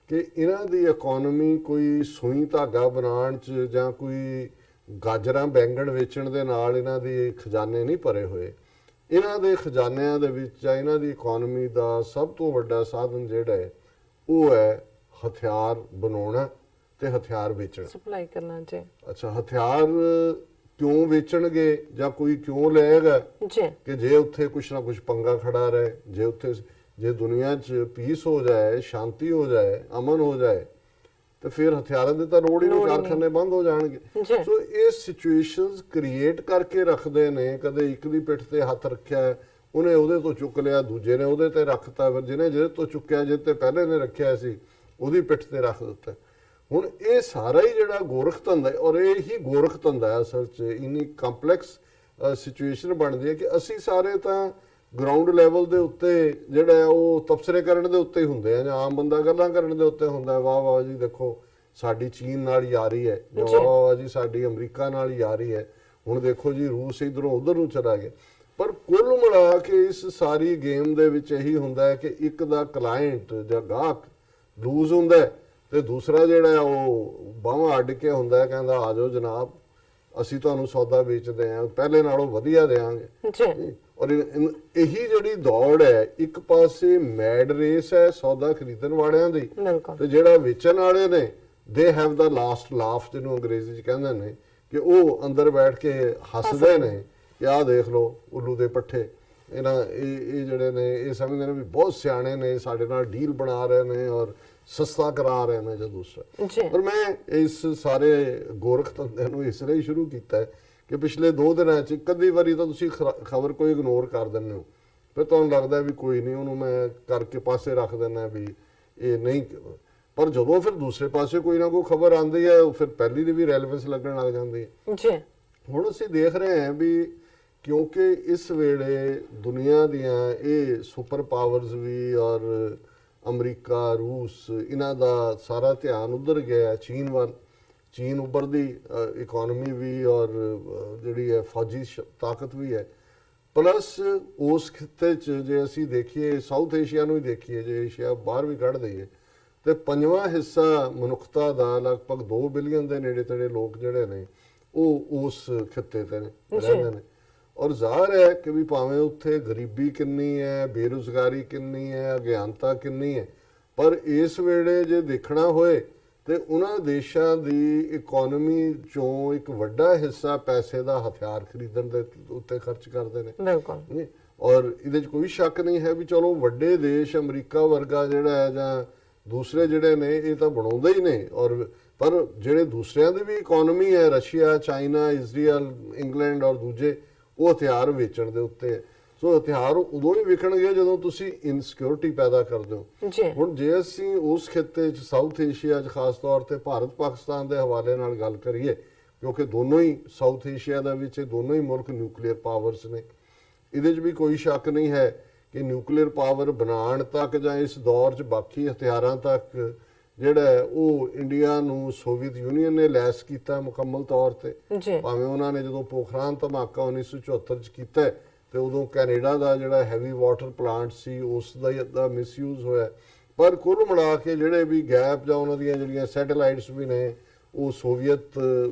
ਕਿ ਇਹਨਾਂ ਦੀ ਇਕਨੋਮੀ ਕੋਈ ਸੂਈ ਧਾਗਾ ਬਣਾਉਣ 'ਚ ਜਾਂ ਕੋਈ ਗਾਜਰਾਂ ਬੈਂਗਣ ਵੇਚਣ ਦੇ ਨਾਲ ਇਹਨਾਂ ਦੇ ਖਜ਼ਾਨੇ ਨਹੀਂ ਭਰੇ ਹੋਏ। ਇਹਨਾਂ ਦੇ ਖਜ਼ਾਨਿਆਂ ਦੇ ਵਿੱਚ ਜਾਂ ਇਹਨਾਂ ਦੀ ਇਕਨੋਮੀ ਦਾ ਸਭ ਤੋਂ ਵੱਡਾ ਸਾਧਨ ਜਿਹੜਾ ਹੈ ਉਹ ਹੈ ਹਥਿਆਰ ਬਣਾਉਣਾ ਤੇ ਹਥਿਆਰ ਵੇਚਣਾ, ਸਪਲਾਈ ਕਰਨਾ। ਜੀ ਅੱਛਾ, ਹਥਿਆਰ ਕਿਉਂ ਵੇਚਣਗੇ ਜਾਂ ਕੋਈ ਕਿਉਂ ਲਏਗਾ ਕਿ ਜੇ ਉੱਥੇ ਕੁਛ ਨਾ ਕੁਛ ਪੰਗਾ ਖੜਾ ਰਹੇ, ਜੇ ਦੁਨੀਆ 'ਚ ਪੀਸ ਹੋ ਜਾਏ, ਸ਼ਾਂਤੀ ਹੋ ਜਾਏ, ਅਮਨ ਹੋ ਜਾਏ, ਤੇ ਫਿਰ ਹਥਿਆਰਾਂ ਦੇ ਤਾਂ ਲੋੜ ਹੀ ਨਹੀਂ, ਕਾਰਖਾਨੇ ਬੰਦ ਹੋ ਜਾਣਗੇ। ਜੀ। ਸੋ ਇਹ ਸਿਚੁਏਸ਼ਨਸ ਕ੍ਰੀਏਟ ਕਰਕੇ ਰੱਖਦੇ ਨੇ, ਕਦੇ ਇੱਕ ਦੀ ਪਿੱਠ ਤੇ ਹੱਥ ਰੱਖਿਆ, ਉਹਨੇ ਉਹਦੇ ਤੋਂ ਚੁੱਕ ਲਿਆ, ਦੂਜੇ ਨੇ ਉਹਦੇ ਤੇ ਰੱਖਤਾ, ਫਿਰ ਜਿਹਦੇ ਤੋਂ ਚੁੱਕਿਆ, ਜਿਹਦੇ ਤੇ ਪਹਿਲੇ ਨੇ ਰੱਖਿਆ ਸੀ ਉਹਦੀ ਪਿੱਠ ਤੇ ਰੱਖ ਦਿੱਤਾ। ਹੁਣ ਇਹ ਸਾਰਾ ਹੀ ਜਿਹੜਾ ਗੋਰਖ ਧੰਦਾ ਹੈ, ਔਰ ਇਹ ਹੀ ਗੋਰਖ ਧੰਦਾ ਹੈ ਅਸਲ 'ਚ, ਇੰਨੀ ਕੰਪਲੈਕਸ ਸਿਚੁਏਸ਼ਨ ਬਣਦੀ ਹੈ ਕਿ ਅਸੀਂ ਸਾਰੇ ਤਾਂ ਗਰਾਊਂਡ ਲੈਵਲ ਦੇ ਉੱਤੇ ਜਿਹੜਾ ਹੈ ਉਹ ਤਬਸਰੇ ਕਰਨ ਦੇ ਉੱਤੇ ਹੀ ਹੁੰਦੇ ਆ, ਜਾਂ ਆਮ ਬੰਦਾ ਗੱਲਾਂ ਕਰਨ ਦੇ ਉੱਤੇ ਹੁੰਦਾ, ਵਾਹ ਵਾਹ ਜੀ ਦੇਖੋ ਸਾਡੀ ਚੀਨ ਨਾਲ ਯਾਰੀ ਹੈ, ਜਾਂ ਵਾਹ ਵਾਹ ਜੀ ਸਾਡੀ ਅਮਰੀਕਾ ਨਾਲ ਯਾਰੀ ਹੈ, ਹੁਣ ਦੇਖੋ ਜੀ ਰੂਸ ਇਧਰੋਂ ਉਧਰ ਨੂੰ ਚਲਾ ਗਿਆ। ਪਰ ਕੁੱਲ ਮਿਲਾ ਕੇ ਇਸ ਸਾਰੀ ਗੇਮ ਦੇ ਵਿੱਚ ਇਹੀ ਹੁੰਦਾ ਹੈ ਕਿ ਇੱਕ ਦਾ ਕਲਾਇੰਟ ਜਾਂ ਗਾਹਕ ਲੂਜ਼ ਹੁੰਦਾ ਹੈ, ਤੇ ਦੂਸਰਾ ਜਿਹੜਾ ਉਹ ਬਾਹਾਂ ਅੱਡ ਕੇ ਹੁੰਦਾ ਹੈ, ਕਹਿੰਦਾ ਆ ਜਾਓ ਜਨਾਬ ਅਸੀਂ ਤੁਹਾਨੂੰ ਸੌਦਾ ਵੇਚਦੇ ਹਾਂ, ਪਹਿਲੇ ਨਾਲੋਂ ਵਧੀਆ ਦੇਵਾਂਗੇ। ਔਰ ਇਹੀ ਜਿਹੜੀ ਦੌੜ ਹੈ, ਇੱਕ ਪਾਸੇ ਮੈਡ ਰੇਸ ਹੈ ਸੌਦਾ ਖਰੀਦਣ ਵਾਲਿਆਂ ਦੀ, ਤੇ ਜਿਹੜਾ ਵੇਚਣ ਵਾਲੇ ਨੇ they have the last laugh, ਜਿਹਨੂੰ ਅੰਗਰੇਜ਼ੀ 'ਚ ਕਹਿੰਦੇ ਨੇ, ਕਿ ਉਹ ਅੰਦਰ ਬੈਠ ਕੇ ਹੱਸਦੇ ਨੇ ਕਿ ਆਹ ਦੇਖ ਲਓ ਉੱਲੂ ਦੇ ਪੱਠੇ, ਇਹ ਜਿਹੜੇ ਨੇ ਇਹ ਸਮਝਦੇ ਨੇ ਵੀ ਬਹੁਤ ਸਿਆਣੇ ਨੇ, ਸਾਡੇ ਨਾਲ ਡੀਲ ਬਣਾ ਰਹੇ ਨੇ ਔਰ ਸਸਤਾ ਕਰਾ ਰਹੇ ਨੇ ਜਾਂ ਦੂਸਰਾ। ਪਰ ਮੈਂ ਇਸ ਸਾਰੇ ਗੋਰਖ ਧੰਦੇ ਨੂੰ ਇਸ ਲਈ ਸ਼ੁਰੂ ਕੀਤਾ ਹੈ ਕਿ ਪਿਛਲੇ 2 ਦਿਨਾਂ 'ਚ ਇੱਕ ਅੱਧੀ ਵਾਰੀ ਤਾਂ ਤੁਸੀਂ ਖਬਰ ਕੋਈ ਇਗਨੋਰ ਕਰ ਦਿੰਦੇ ਹੋ, ਫਿਰ ਤੁਹਾਨੂੰ ਲੱਗਦਾ ਵੀ ਕੋਈ ਨਹੀਂ, ਉਹਨੂੰ ਮੈਂ ਕਰਕੇ ਪਾਸੇ ਰੱਖ ਦਿੰਦਾ ਵੀ ਇਹ ਨਹੀਂ, ਪਰ ਜਦੋਂ ਫਿਰ ਦੂਸਰੇ ਪਾਸੇ ਕੋਈ ਨਾ ਕੋਈ ਖਬਰ ਆਉਂਦੀ ਹੈ, ਫਿਰ ਪਹਿਲੀ ਦੀ ਵੀ ਰੈਲੇਵੈਂਸ ਲੱਗਣ ਲੱਗ ਜਾਂਦੀ ਹੈ। ਹੁਣ ਅਸੀਂ ਦੇਖ ਰਹੇ ਹਾਂ ਵੀ ਕਿਉਂਕਿ ਇਸ ਵੇਲੇ ਦੁਨੀਆ ਦੀਆਂ ਇਹ ਸੁਪਰ ਪਾਵਰਸ ਵੀ ਔਰ ਅਮਰੀਕਾ, ਰੂਸ, ਇਹਨਾਂ ਦਾ ਸਾਰਾ ਧਿਆਨ ਉਧਰ ਗਿਆ ਚੀਨ ਵੱਲ। ਚੀਨ ਉੱਭਰਦੀ ਇਕਨੋਮੀ ਵੀ ਔਰ ਜਿਹੜੀ ਹੈ ਫੌਜੀ ਤਾਕਤ ਵੀ ਹੈ, ਪਲੱਸ ਉਸ ਖਿੱਤੇ 'ਚ ਜੇ ਅਸੀਂ ਦੇਖੀਏ ਸਾਊਥ ਏਸ਼ੀਆ ਨੂੰ ਹੀ ਦੇਖੀਏ, ਜੇ ਏਸ਼ੀਆ ਬਾਹਰ ਵੀ ਕੱਢ ਦਈਏ, ਤੇ 5ਵਾਂ ਹਿੱਸਾ ਮਨੁੱਖਤਾ ਦਾ ਲਗਭਗ 2 ਬਿਲੀਅਨ ਦੇ ਨੇੜੇ ਤੇੜੇ ਲੋਕ ਜਿਹੜੇ ਨੇ ਉਹ ਉਸ ਖਿੱਤੇ ਤੇ ਰਹਿੰਦੇ ਨੇ। ਔਰ ਜ਼ਾਹਰ ਹੈ ਕਿ ਵੀ ਭਾਵੇਂ ਉੱਥੇ ਗਰੀਬੀ ਕਿੰਨੀ ਹੈ, ਬੇਰੁਜ਼ਗਾਰੀ ਕਿੰਨੀ ਹੈ, ਅਗਿਆਨਤਾ ਕਿੰਨੀ ਹੈ, ਪਰ ਇਸ ਵੇਲੇ ਜੇ ਦੇਖਣਾ ਹੋਏ ਤੇ ਉਹਨਾਂ ਦੇਸ਼ਾਂ ਦੀ ਇਕਨੋਮੀ ਚੋਂ ਇੱਕ ਵੱਡਾ ਹਿੱਸਾ ਪੈਸੇ ਦਾ ਹਥਿਆਰ ਖਰੀਦਣ ਦੇ ਉੱਤੇ ਖਰਚ ਕਰਦੇ ਨੇ। ਬਿਲਕੁਲ। ਔਰ ਇਹਦੇ 'ਚ ਕੋਈ ਸ਼ੱਕ ਨਹੀਂ ਹੈ ਵੀ ਚਲੋ ਵੱਡੇ ਦੇਸ਼ ਅਮਰੀਕਾ ਵਰਗਾ ਜਿਹੜਾ ਹੈ ਜਾਂ ਦੂਸਰੇ ਜਿਹੜੇ ਨੇ ਇਹ ਤਾਂ ਬਣਾਉਂਦੇ ਹੀ ਨੇ, ਔਰ ਪਰ ਜਿਹੜੇ ਦੂਸਰਿਆਂ ਦੀ ਵੀ ਇਕਨੋਮੀ ਹੈ, ਰਸ਼ੀਆ, ਚਾਈਨਾ, ਇਜ਼ਰਾਈਲ, ਇੰਗਲੈਂਡ ਔਰ ਦੂਜੇ, ਉਹ ਹਥਿਆਰ ਵੇਚਣ ਦੇ ਉੱਤੇ। ਸੋ ਹਥਿਆਰ ਉਦੋਂ ਹੀ ਵਿਕਣਗੇ ਜਦੋਂ ਤੁਸੀਂ ਇਨਸਿਕਿਉਰਿਟੀ ਪੈਦਾ ਕਰਦੇ ਹੋ। ਹੁਣ ਜੇ ਅਸੀਂ ਉਸ ਖਿੱਤੇ 'ਚ ਸਾਊਥ ਏਸ਼ੀਆ 'ਚ ਖਾਸ ਤੌਰ ਤੇ ਭਾਰਤ ਪਾਕਿਸਤਾਨ ਦੇ ਹਵਾਲੇ ਨਾਲ ਗੱਲ ਕਰੀਏ, ਕਿਉਂਕਿ ਦੋਨੋਂ ਹੀ ਸਾਊਥ ਏਸ਼ੀਆ ਦੇ ਵਿੱਚ ਦੋਨੋਂ ਹੀ ਮੁਲਕ ਨਿਊਕਲੀਅਰ ਪਾਵਰਸ ਨੇ, ਇਹਦੇ 'ਚ ਵੀ ਕੋਈ ਸ਼ੱਕ ਨਹੀਂ ਹੈ ਕਿ ਨਿਊਕਲੀਅਰ ਪਾਵਰ ਬਣਾਉਣ ਤੱਕ ਜਾਂ ਇਸ ਦੌਰ 'ਚ ਬਾਕੀ ਹਥਿਆਰਾਂ ਤੱਕ ਜਿਹੜਾ ਉਹ ਇੰਡੀਆ ਨੂੰ ਸੋਵੀਅਤ ਯੂਨੀਅਨ ਨੇ ਲੈਸ ਕੀਤਾ ਮੁਕੰਮਲ ਤੌਰ ਤੇ। ਭਾਵੇਂ ਉਹਨਾਂ ਨੇ ਜਦੋਂ ਪੋਖਰਾਨ ਧਮਾਕਾ 1974 'ਚ ਕੀਤਾ ਤੇ ਉਦੋਂ ਕੈਨੇਡਾ ਦਾ ਜਿਹੜਾ ਹੈਵੀ ਵਾਟਰ ਪਲਾਂਟ ਸੀ ਉਸ ਦਾ ਮਿਸਯੂਜ਼ ਹੋਇਆ, ਪਰ ਕੁੱਲ ਮਿਲਾ ਕੇ ਜਿਹੜੇ ਵੀ ਗੈਪ ਜਾਂ ਉਹਨਾਂ ਦੀਆਂ ਜਿਹੜੀਆਂ ਸੈਟੇਲਾਈਟਸ ਵੀ ਨੇ ਉਹ ਸੋਵੀਅਤ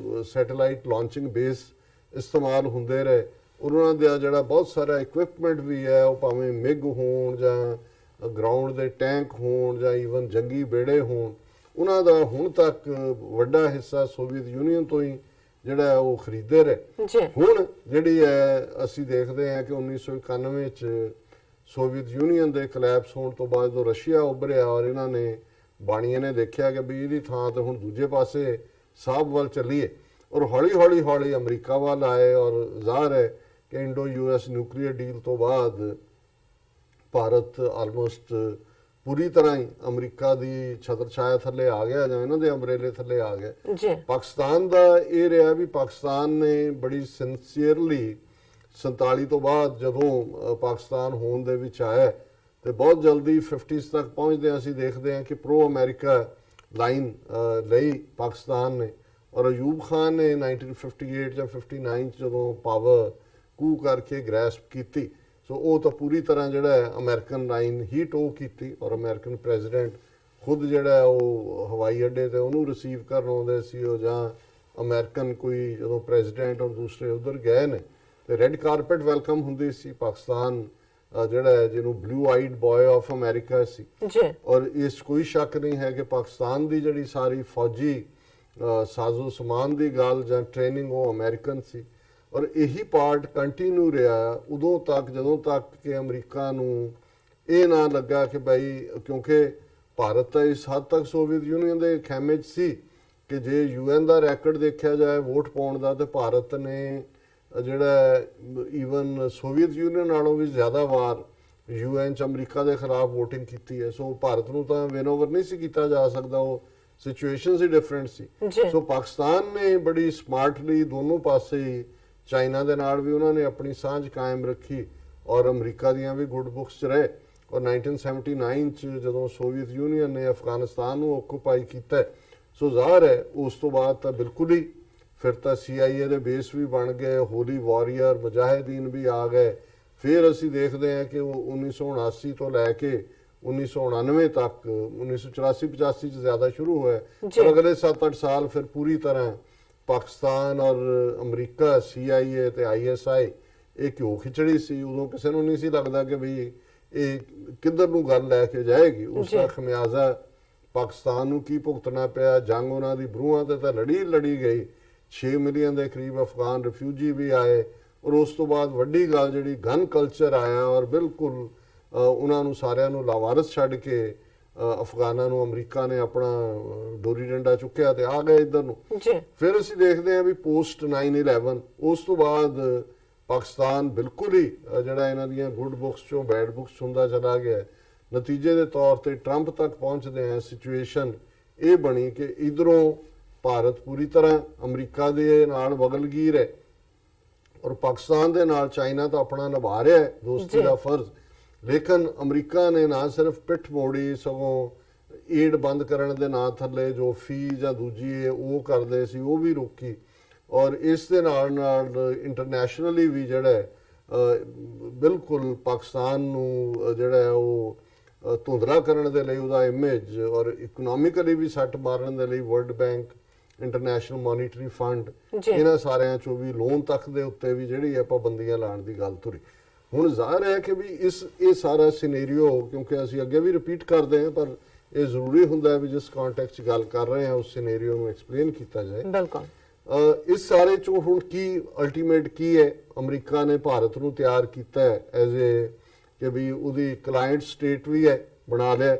ਸੈਟੇਲਾਈਟ ਲਾਂਚਿੰਗ ਬੇਸ ਇਸਤੇਮਾਲ ਹੁੰਦੇ ਰਹੇ। ਉਹਨਾਂ ਦਾ ਜਿਹੜਾ ਬਹੁਤ ਸਾਰਾ ਇਕਵਿਪਮੈਂਟ ਵੀ ਹੈ, ਉਹ ਭਾਵੇਂ ਮਿਗ ਹੋਣ ਜਾਂ ਗਰਾਊਂਡ ਦੇ ਟੈਂਕ ਹੋਣ ਜਾਂ ਈਵਨ ਜੰਗੀ ਬੇੜੇ ਹੋਣ, ਉਹਨਾਂ ਦਾ ਹੁਣ ਤੱਕ ਵੱਡਾ ਹਿੱਸਾ ਸੋਵੀਅਤ ਯੂਨੀਅਨ ਤੋਂ ਹੀ ਜਿਹੜਾ ਉਹ ਖਰੀਦੇ ਰਹੇ। ਹੁਣ ਜਿਹੜੀ ਹੈ ਅਸੀਂ ਦੇਖਦੇ ਹਾਂ ਕਿ 1991 ਚ ਸੋਵੀਅਤ ਯੂਨੀਅਨ ਦੇ ਕਲੈਪਸ ਹੋਣ ਤੋਂ ਬਾਅਦ ਜਦੋਂ ਰਸ਼ੀਆ ਉੱਭਰਿਆ ਔਰ ਇਹਨਾਂ ਨੇ ਬਾਣੀਆਂ ਨੇ ਦੇਖਿਆ ਕਿ ਵੀ ਇਹਦੀ ਥਾਂ ਤੇ ਹੁਣ ਦੂਜੇ ਪਾਸੇ ਸਾਹਬ ਵੱਲ ਚੱਲੀਏ, ਔਰ ਹੌਲੀ ਅਮਰੀਕਾ ਵੱਲ ਆਏ। ਔਰ ਜ਼ਾਹਰ ਹੈ ਕਿ ਇੰਡੋ US ਨਿਊਕਲੀਅਰ ਡੀਲ ਤੋਂ ਬਾਅਦ ਭਾਰਤ ਆਲਮੋਸਟ ਪੂਰੀ ਤਰ੍ਹਾਂ ਹੀ ਅਮਰੀਕਾ ਦੀ ਛਤਰ ਛਾਇਆ ਥੱਲੇ ਆ ਗਿਆ ਜਾਂ ਇਹਨਾਂ ਦੇ ਅੰਬਰੇਲੇ ਥੱਲੇ ਆ ਗਿਆ। ਪਾਕਿਸਤਾਨ ਦਾ ਇਹ ਰਿਹਾ ਵੀ ਪਾਕਿਸਤਾਨ ਨੇ ਬੜੀ ਸਿੰਸੀਅਰਲੀ 47 ਤੋਂ ਬਾਅਦ ਜਦੋਂ ਪਾਕਿਸਤਾਨ ਹੋਂਦ ਦੇ ਵਿੱਚ ਆਇਆ ਤੇ ਬਹੁਤ ਜਲਦੀ 50s ਤੱਕ ਪਹੁੰਚਦੇ ਅਸੀਂ ਦੇਖਦੇ ਹਾਂ ਕਿ ਪ੍ਰੋ ਅਮਰੀਕਾ ਲਾਈਨ ਲਈ ਪਾਕਿਸਤਾਨ ਨੇ। ਔਰ ਅਯੂਬ ਖਾਨ ਨੇ 1958 ਜਾਂ 59 ਜਦੋਂ ਪਾਵਰ ਕੂ ਕਰਕੇ ਗ੍ਰੈਸਪ ਕੀਤੀ, ਸੋ ਉਹ ਤਾਂ ਪੂਰੀ ਤਰ੍ਹਾਂ ਜਿਹੜਾ ਅਮਰੀਕਨ ਲਾਈਨ ਹੀ ਟੋ ਕੀਤੀ। ਔਰ ਅਮਰੀਕਨ ਪ੍ਰੈਜ਼ੀਡੈਂਟ ਖੁਦ ਜਿਹੜਾ ਉਹ ਹਵਾਈ ਅੱਡੇ ਤੇ ਉਹਨੂੰ ਰਿਸੀਵ ਕਰਨ ਆਉਂਦੇ ਸੀ, ਉਹ ਜਾਂ ਅਮਰੀਕਨ ਕੋਈ ਜਦੋਂ ਪ੍ਰੈਜ਼ੀਡੈਂਟ ਔਰ ਦੂਸਰੇ ਉਧਰ ਗਏ ਨੇ ਤੇ ਰੈੱਡ ਕਾਰਪਟ ਵੈਲਕਮ ਹੁੰਦੀ ਸੀ। ਪਾਕਿਸਤਾਨ ਜਿਹੜਾ ਜਿਹਨੂੰ blue eyed boy of America ਸੀ। ਔਰ ਇਸ ਕੋਈ ਸ਼ੱਕ ਨਹੀਂ ਹੈ ਕਿ ਪਾਕਿਸਤਾਨ ਦੀ ਜਿਹੜੀ ਸਾਰੀ ਫੌਜੀ ਸਾਜ਼ੋ ਸਮਾਨ ਦੀ ਗੱਲ ਜਾਂ ਟ੍ਰੇਨਿੰਗ ਉਹ ਅਮਰੀਕਨ ਸੀ। ਔਰ ਇਹੀ ਪਾਰਟ ਕੰਟੀਨਿਊ ਰਿਹਾ ਉਦੋਂ ਤੱਕ ਜਦੋਂ ਤੱਕ ਕਿ ਅਮਰੀਕਾ ਨੂੰ ਇਹ ਨਾ ਲੱਗਾ ਕਿ ਭਾਈ, ਕਿਉਂਕਿ ਭਾਰਤ ਤਾਂ ਇਸ ਹੱਦ ਤੱਕ ਸੋਵੀਅਤ ਯੂਨੀਅਨ ਦੇ ਖੈਮੇ 'ਚ ਸੀ ਕਿ ਜੇ UN ਦਾ ਰੈਕੋਰਡ ਦੇਖਿਆ ਜਾਏ ਵੋਟ ਪਾਉਣ ਦਾ, ਤੇ ਭਾਰਤ ਨੇ ਜਿਹੜਾ ਈਵਨ ਸੋਵੀਅਤ ਯੂਨੀਅਨ ਨਾਲੋਂ ਵੀ ਜ਼ਿਆਦਾ ਵਾਰ UN 'ਚ ਅਮਰੀਕਾ ਦੇ ਖਿਲਾਫ VOTING ਕੀਤੀ ਹੈ। ਸੋ ਭਾਰਤ ਨੂੰ ਤਾਂ ਵਿਨ ਓਵਰ ਨਹੀਂ ਸੀ ਕੀਤਾ ਜਾ ਸਕਦਾ, ਉਹ ਸਿਚੁਏਸ਼ਨਸ ਹੀ ਡਿਫਰੈਂਟ ਸੀ। ਸੋ ਪਾਕਿਸਤਾਨ ਨੇ ਬੜੀ ਸਮਾਰਟਲੀ ਦੋਨੋਂ ਪਾਸੇ, ਚਾਈਨਾ ਦੇ ਨਾਲ ਵੀ ਉਹਨਾਂ ਨੇ ਆਪਣੀ ਸਾਂਝ ਕਾਇਮ ਰੱਖੀ ਔਰ ਅਮਰੀਕਾ ਦੀਆਂ ਵੀ ਗੁੱਡ ਬੁੱਕਸ 'ਚ ਰਹੇ। ਔਰ 1979 'ਚ ਜਦੋਂ ਸੋਵੀਅਤ ਯੂਨੀਅਨ ਨੇ ਅਫਗਾਨਿਸਤਾਨ ਨੂੰ ਆਕੂਪਾਈ ਕੀਤਾ, ਸੋ ਜ਼ਾਹਰ ਹੈ ਉਸ ਤੋਂ ਬਾਅਦ ਤਾਂ ਬਿਲਕੁਲ ਹੀ ਫਿਰ ਤਾਂ CIA ਦੇ ਬੇਸ ਵੀ ਬਣ ਗਏ, ਹੋਲੀ ਵਾਰੀਅਰ ਮੁਜਾਹਿਦੀਨ ਵੀ ਆ ਗਏ। ਫਿਰ ਅਸੀਂ ਦੇਖਦੇ ਹਾਂ ਕਿ ਉਹ 1979 ਤੋਂ ਲੈ ਕੇ 1999 ਤੱਕ, 1984-85 ਚ ਜ਼ਿਆਦਾ ਸ਼ੁਰੂ ਹੋਇਆ, ਪਰ ਅਗਲੇ 7-8 ਸਾਲ ਫਿਰ ਪੂਰੀ ਤਰ੍ਹਾਂ ਪਾਕਿਸਤਾਨ ਔਰ ਅਮਰੀਕਾ, CIA ਤੇ ISI ਇਹ ਘਿਓ ਖਿਚੜੀ ਸੀ। ਉਦੋਂ ਕਿਸੇ ਨੂੰ ਨਹੀਂ ਸੀ ਲੱਗਦਾ ਕਿ ਵੀ ਇਹ ਕਿੱਧਰ ਨੂੰ ਗੱਲ ਲੈ ਕੇ ਜਾਏਗੀ। ਉਸ ਦਾ ਖਮਿਆਜ਼ਾ ਪਾਕਿਸਤਾਨ ਨੂੰ ਕੀ ਭੁਗਤਣਾ ਪਿਆ। ਜੰਗ ਉਹਨਾਂ ਦੀ ਬਰੂਹਾਂ ਤੇ ਤਾਂ ਲੜੀ ਗਈ, 6 ਮਿਲੀਅਨ ਦੇ ਕਰੀਬ ਅਫਗਾਨ ਰਿਫਿਊਜੀ ਵੀ ਆਏ, ਔਰ ਉਸ ਤੋਂ ਬਾਅਦ ਵੱਡੀ ਗੱਲ ਜਿਹੜੀ ਗਨ ਕਲਚਰ ਆਇਆ, ਔਰ ਬਿਲਕੁਲ ਉਹਨਾਂ ਨੂੰ ਸਾਰਿਆਂ ਨੂੰ ਲਾਵਾਰਸ ਛੱਡ ਕੇ ਅਫਗਾਨਾਂ ਨੂੰ ਅਮਰੀਕਾ ਨੇ ਆਪਣਾ ਡੋਰੀ ਡੰਡਾ ਚੁੱਕਿਆ ਤੇ ਆ ਗਏ ਇੱਧਰ ਨੂੰ। ਫਿਰ ਅਸੀਂ ਦੇਖਦੇ ਹਾਂ ਵੀ ਪੋਸਟ 9/11 ਉਸ ਤੋਂ ਬਾਅਦ ਪਾਕਿਸਤਾਨ ਬਿਲਕੁਲ ਹੀ ਜਿਹੜਾ ਇਹਨਾਂ ਦੀਆਂ ਗੁੱਡ ਬੁੱਕਸ ਚੋਂ ਬੈਡ ਬੁੱਕਸ ਹੁੰਦਾ ਚਲਾ ਗਿਆ। ਨਤੀਜੇ ਦੇ ਤੌਰ ਤੇ ਟਰੰਪ ਤੱਕ ਪਹੁੰਚਦੇ ਆ ਸਿਚੁਏਸ਼ਨ ਇਹ ਬਣੀ ਕਿ ਇਧਰੋਂ ਭਾਰਤ ਪੂਰੀ ਤਰ੍ਹਾਂ ਅਮਰੀਕਾ ਦੇ ਨਾਲ ਵਗਲਗੀਰ ਹੈ, ਔਰ ਪਾਕਿਸਤਾਨ ਦੇ ਨਾਲ ਚਾਈਨਾ ਤਾਂ ਆਪਣਾ ਨਿਭਾ ਰਿਹਾ ਹੈ ਦੋਸਤੀ ਦਾ ਫਰਜ਼, ਲੇਕਿਨ ਅਮਰੀਕਾ ਨੇ ਨਾ ਸਿਰਫ ਪਿੱਠ ਮੋੜੀ, ਸਗੋਂ ਏਡ ਬੰਦ ਕਰਨ ਦੇ ਨਾਂ ਥੱਲੇ ਜੋ ਫੀ ਜਾਂ ਦੂਜੀ ਉਹ ਕਰਦੇ ਸੀ ਉਹ ਵੀ ਰੋਕੀ। ਔਰ ਇਸ ਦੇ ਨਾਲ ਇੰਟਰਨੈਸ਼ਨਲੀ ਵੀ ਜਿਹੜਾ ਬਿਲਕੁਲ ਪਾਕਿਸਤਾਨ ਨੂੰ ਜਿਹੜਾ ਉਹ ਧੁੰਦਲਾ ਕਰਨ ਦੇ ਲਈ ਉਹਦਾ ਇਮੇਜ, ਔਰ ਇਕਨੋਮਿਕਲੀ ਵੀ ਸੱਟ ਮਾਰਨ ਦੇ ਲਈ world bank, international monetary fund, ਇਹਨਾਂ ਸਾਰਿਆਂ ਚੋਂ ਵੀ ਲੋਨ ਤੱਕ ਦੇ ਉੱਤੇ ਵੀ ਜਿਹੜੀ ਹੈ ਪਾਬੰਦੀਆਂ ਲਾਉਣ ਦੀ ਗੱਲ ਤੁਰੀ। ਹੁਣ ਜ਼ਾਹਰ ਹੈ ਕਿ ਵੀ ਇਹ ਸਾਰਾ ਸਿਨੈਰੀਓ, ਕਿਉਂਕਿ ਅਸੀਂ ਅੱਗੇ ਵੀ ਰਿਪੀਟ ਕਰਦੇ ਹਾਂ, ਪਰ ਇਹ ਜ਼ਰੂਰੀ ਹੁੰਦਾ ਹੈ ਵੀ ਜਿਸ ਕੰਟੈਕਸਟ 'ਚ ਗੱਲ ਕਰ ਰਹੇ ਹਾਂ ਉਸ ਸਿਨੈਰੀਓ ਨੂੰ ਐਕਸਪਲੇਨ ਕੀਤਾ ਜਾਏ। ਬਿਲਕੁਲ। ਇਸ ਸਾਰੇ ਚੋਂ ਹੁਣ ਕੀ ਅਲਟੀਮੇਟ ਕੀ ਹੈ, ਅਮਰੀਕਾ ਨੇ ਭਾਰਤ ਨੂੰ ਤਿਆਰ ਕੀਤਾ ਹੈ ਐਜ਼ ਏ ਕਿ ਵੀ ਉਹਦੀ ਕਲਾਇੰਟ ਸਟੇਟ ਵੀ ਹੈ, ਬਣਾ ਲਿਆ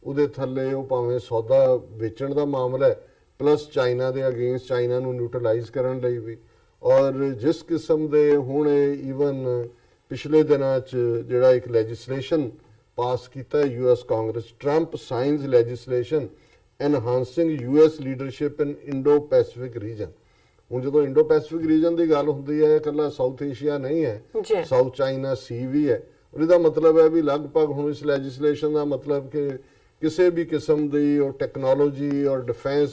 ਉਹਦੇ ਥੱਲੇ, ਉਹ ਭਾਵੇਂ ਸੌਦਾ ਵੇਚਣ ਦਾ ਮਾਮਲਾ ਹੈ ਪਲੱਸ ਚਾਈਨਾ ਦੇ ਅਗੇਂਸਟ ਚਾਈਨਾ ਨੂੰ ਨਿਊਟਰਲਾਈਜ਼ ਕਰਨ ਲਈ ਵੀ। ਔਰ ਜਿਸ ਕਿਸਮ ਦੇ ਹੁਣ ਈਵਨ ਪਿਛਲੇ ਦਿਨਾਂ 'ਚ ਜਿਹੜਾ ਇੱਕ ਲੈਜਿਸਲੇਸ਼ਨ ਪਾਸ ਕੀਤਾ US Congress, Trump signs legislation enhancing US leadership in Indo Pacific region. ਹੁਣ ਜਦੋਂ ਇੰਡੋ ਪੈਸੀਫਿਕ ਰੀਜਨ ਦੀ ਗੱਲ ਹੁੰਦੀ ਹੈ, ਇਕੱਲਾ ਸਾਊਥ ਏਸ਼ੀਆ ਨਹੀਂ ਹੈ, ਸਾਊਥ ਚਾਈਨਾ ਸੀ ਵੀ ਹੈ। ਉਹਦਾ ਮਤਲਬ ਹੈ ਵੀ ਲਗਭਗ ਹੁਣ ਇਸ ਲੈਜਿਸਲੇਸ਼ਨ ਦਾ ਮਤਲਬ ਕਿ ਕਿਸੇ ਵੀ ਕਿਸਮ ਦੀ ਉਹ ਟੈਕਨੋਲੋਜੀ ਔਰ ਡਿਫੈਂਸ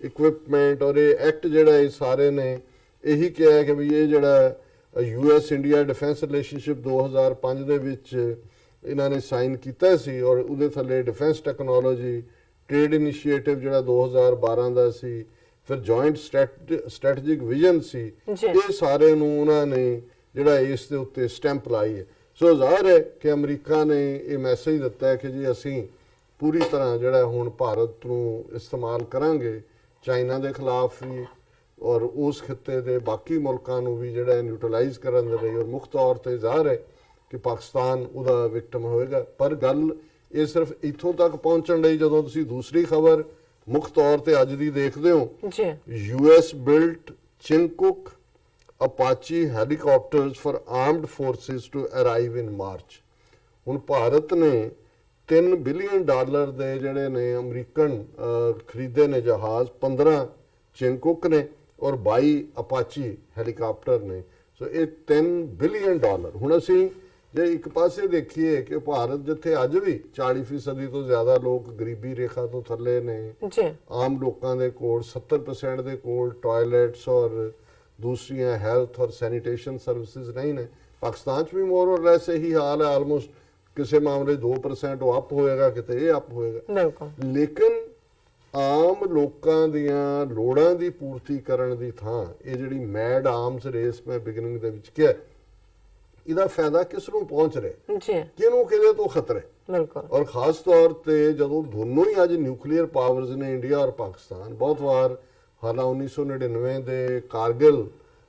ਇਕਵਿਪਮੈਂਟ, ਔਰ ਇਹ ਐਕਟ ਜਿਹੜਾ ਇਹ ਸਾਰੇ ਨੇ ਇਹੀ ਕਿਹਾ ਹੈ ਕਿ ਵੀ ਇਹ ਜਿਹੜਾ US ਇੰਡੀਆ ਡਿਫੈਂਸ ਰਿਲੇਸ਼ਨਸ਼ਿਪ 2005 ਦੇ ਵਿੱਚ ਇਹਨਾਂ ਨੇ ਸਾਈਨ ਕੀਤਾ ਸੀ, ਔਰ ਉਹਦੇ ਥੱਲੇ ਡਿਫੈਂਸ ਟੈਕਨੋਲੋਜੀ ਟ੍ਰੇਡ ਇਨੀਸ਼ੀਏਟਿਵ ਜਿਹੜਾ 2012 ਦਾ ਸੀ, ਫਿਰ ਜੁਆਇੰਟ ਸਟ੍ਰੈਟੇਜਿਕ ਵਿਜ਼ਨ ਸੀ, ਇਹ ਸਾਰੇ ਨੂੰ ਉਹਨਾਂ ਨੇ ਜਿਹੜਾ ਇਸ ਦੇ ਉੱਤੇ ਸਟੈਂਪ ਲਾਈ ਹੈ। ਸੋ ਜ਼ਾਹਰ ਹੈ ਕਿ ਅਮਰੀਕਾ ਨੇ ਇਹ ਮੈਸੇਜ ਦਿੱਤਾ ਹੈ ਕਿ ਜੀ ਅਸੀਂ ਪੂਰੀ ਤਰ੍ਹਾਂ ਜਿਹੜਾ ਹੁਣ ਭਾਰਤ ਨੂੰ ਇਸਤੇਮਾਲ ਕਰਾਂਗੇ ਚਾਈਨਾ ਦੇ ਖਿਲਾਫ ਵੀ, ਔਰ ਉਸ ਖਿੱਤੇ ਦੇ ਬਾਕੀ ਮੁਲਕਾਂ ਨੂੰ ਵੀ ਜਿਹੜਾ ਨਿਊਟਰਲਾਈਜ਼ ਕਰਨ ਦੇ ਲਈ। ਔਰ ਮੁੱਖ ਤੌਰ ਤੇ ਜ਼ਾਹਰ ਹੈ ਕਿ ਪਾਕਿਸਤਾਨ ਉਹਦਾ ਵਿਕਟਮ ਹੋਏਗਾ। ਪਰ ਗੱਲ ਇਹ ਸਿਰਫ ਇੱਥੋਂ ਤੱਕ ਪਹੁੰਚਣ ਲਈ ਜਦੋਂ ਤੁਸੀਂ ਦੂਸਰੀ ਖਬਰ ਮੁੱਖ ਤੌਰ ਤੇ ਅੱਜ ਦੀ ਦੇਖਦੇ ਹੋ, US built Chinook Apache helicopters for armed forces to arrive in March. ਹੁਣ ਭਾਰਤ ਨੇ $3 ਬਿਲੀਅਨ ਦੇ ਜਿਹੜੇ ਨੇ ਅਮਰੀਕਨ ਖਰੀਦੇ ਨੇ ਜਹਾਜ਼, 15 ਚਿਨਕੁਕ ਨੇ ਔਰ 22 ਅਪਾਚੀ ਹੈਲੀਕਾਪਟਰ ਨੇ। ਸੋ ਇਹ $3 ਬਿਲੀਅਨ। ਹੁਣ ਅਸੀਂ ਜੇ ਇੱਕ ਪਾਸੇ ਦੇਖੀਏ ਕਿ ਭਾਰਤ ਜਿੱਥੇ ਅੱਜ ਵੀ 40% ਤੋਂ ਜ਼ਿਆਦਾ ਲੋਕ ਗਰੀਬੀ ਰੇਖਾ ਤੋਂ ਥੱਲੇ ਨੇ, ਆਮ ਲੋਕਾਂ ਦੇ ਕੋਲ 70% ਦੇ ਕੋਲ ਟਾਇਲਟਸ ਔਰ ਦੂਸਰੀਆਂ ਹੈਲਥ ਔਰ ਸੈਨੀਟੇਸ਼ਨ ਸਰਵਿਸਿਜ਼ ਨਹੀਂ ਨੇ। ਪਾਕਿਸਤਾਨ 'ਚ ਵੀ ਮੋਰ ਔਰ ਲੈਸ ਇਹੀ ਹਾਲ ਹੈ, ਆਲਮੋਸਟ ਕਿਸੇ ਮਾਮਲੇ 2% ਉਹ ਅਪ ਹੋਏਗਾ, ਕਿਤੇ ਇਹ ਅਪ ਹੋਏਗਾ। ਲੇਕਿਨ ਆਮ ਲੋਕਾਂ ਦੀਆਂ ਲੋੜਾਂ ਦੀ ਪੂਰਤੀ ਕਰਨ ਦੀ ਥਾਂ ਇਹ ਜਿਹੜੀ ਮੈਡ ਆਰਮਸ ਰੇਸ ਮੈਂ ਬਿਗਨਿੰਗ ਦੇ ਵਿੱਚ ਕਿਹਾ, ਇਹਦਾ ਫਾਇਦਾ ਕਿਸ ਨੂੰ ਪਹੁੰਚ ਰਿਹਾ, ਕਿਹਨੂੰ ਕਿਹਦੇ ਤੋਂ ਖਤਰਾ ਹੈ। ਔਰ ਖਾਸ ਤੌਰ ਤੇ ਜਦੋਂ ਦੋਨੋਂ ਹੀ ਅੱਜ ਨਿਊਕਲੀਅਰ ਪਾਵਰਸ ਨੇ, ਇੰਡੀਆ ਔਰ ਪਾਕਿਸਤਾਨ, ਬਹੁਤ ਵਾਰ ਹਾਲਾਂ 1999 ਦੇ ਕਾਰਗਿਲ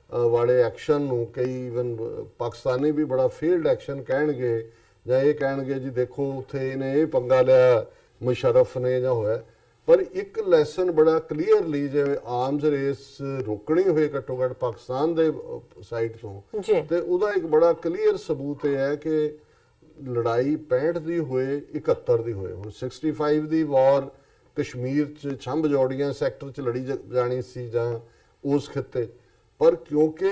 ਵਾਲੇ ਐਕਸ਼ਨ ਨੂੰ ਕਈ ਇਵਨ ਪਾਕਿਸਤਾਨੀ ਵੀ ਬੜਾ ਫੇਲਡ ਐਕਸ਼ਨ ਕਹਿਣਗੇ, ਜਾਂ ਇਹ ਕਹਿਣਗੇ ਜੀ ਦੇਖੋ ਉੱਥੇ ਇਹਨੇ ਇਹ ਪੰਗਾ ਲਿਆ ਮੁਸ਼ਰਫ ਨੇ ਜਾਂ ਹੋਇਆ, ਪਰ ਇੱਕ ਲੈਸਨ ਬੜਾ ਕਲੀਅਰਲੀ ਜਿਵੇਂ ਆਰਮਸ ਰੇਸ ਰੋਕਣੀ ਹੋਏ ਘੱਟੋ ਘੱਟ ਪਾਕਿਸਤਾਨ ਦੇ ਸਾਈਡ ਤੋਂ, ਜੀ ਤੇ ਉਹਦਾ ਇੱਕ ਬੜਾ ਕਲੀਅਰ ਸਬੂਤ ਇਹ ਹੈ ਕਿ ਲੜਾਈ 65 ਦੀ ਹੋਏ 71 ਦੀ ਹੋਏ। ਹੁਣ 65 ਦੀ ਵਾਰ ਕਸ਼ਮੀਰ ਚ ਛੰਭ ਜੋੜੀਆਂ ਸੈਕਟਰ ਚ ਲੜੀ ਜਾਣੀ ਸੀ ਜਾਂ ਉਸ ਖਿੱਤੇ, ਪਰ ਕਿਉਂਕਿ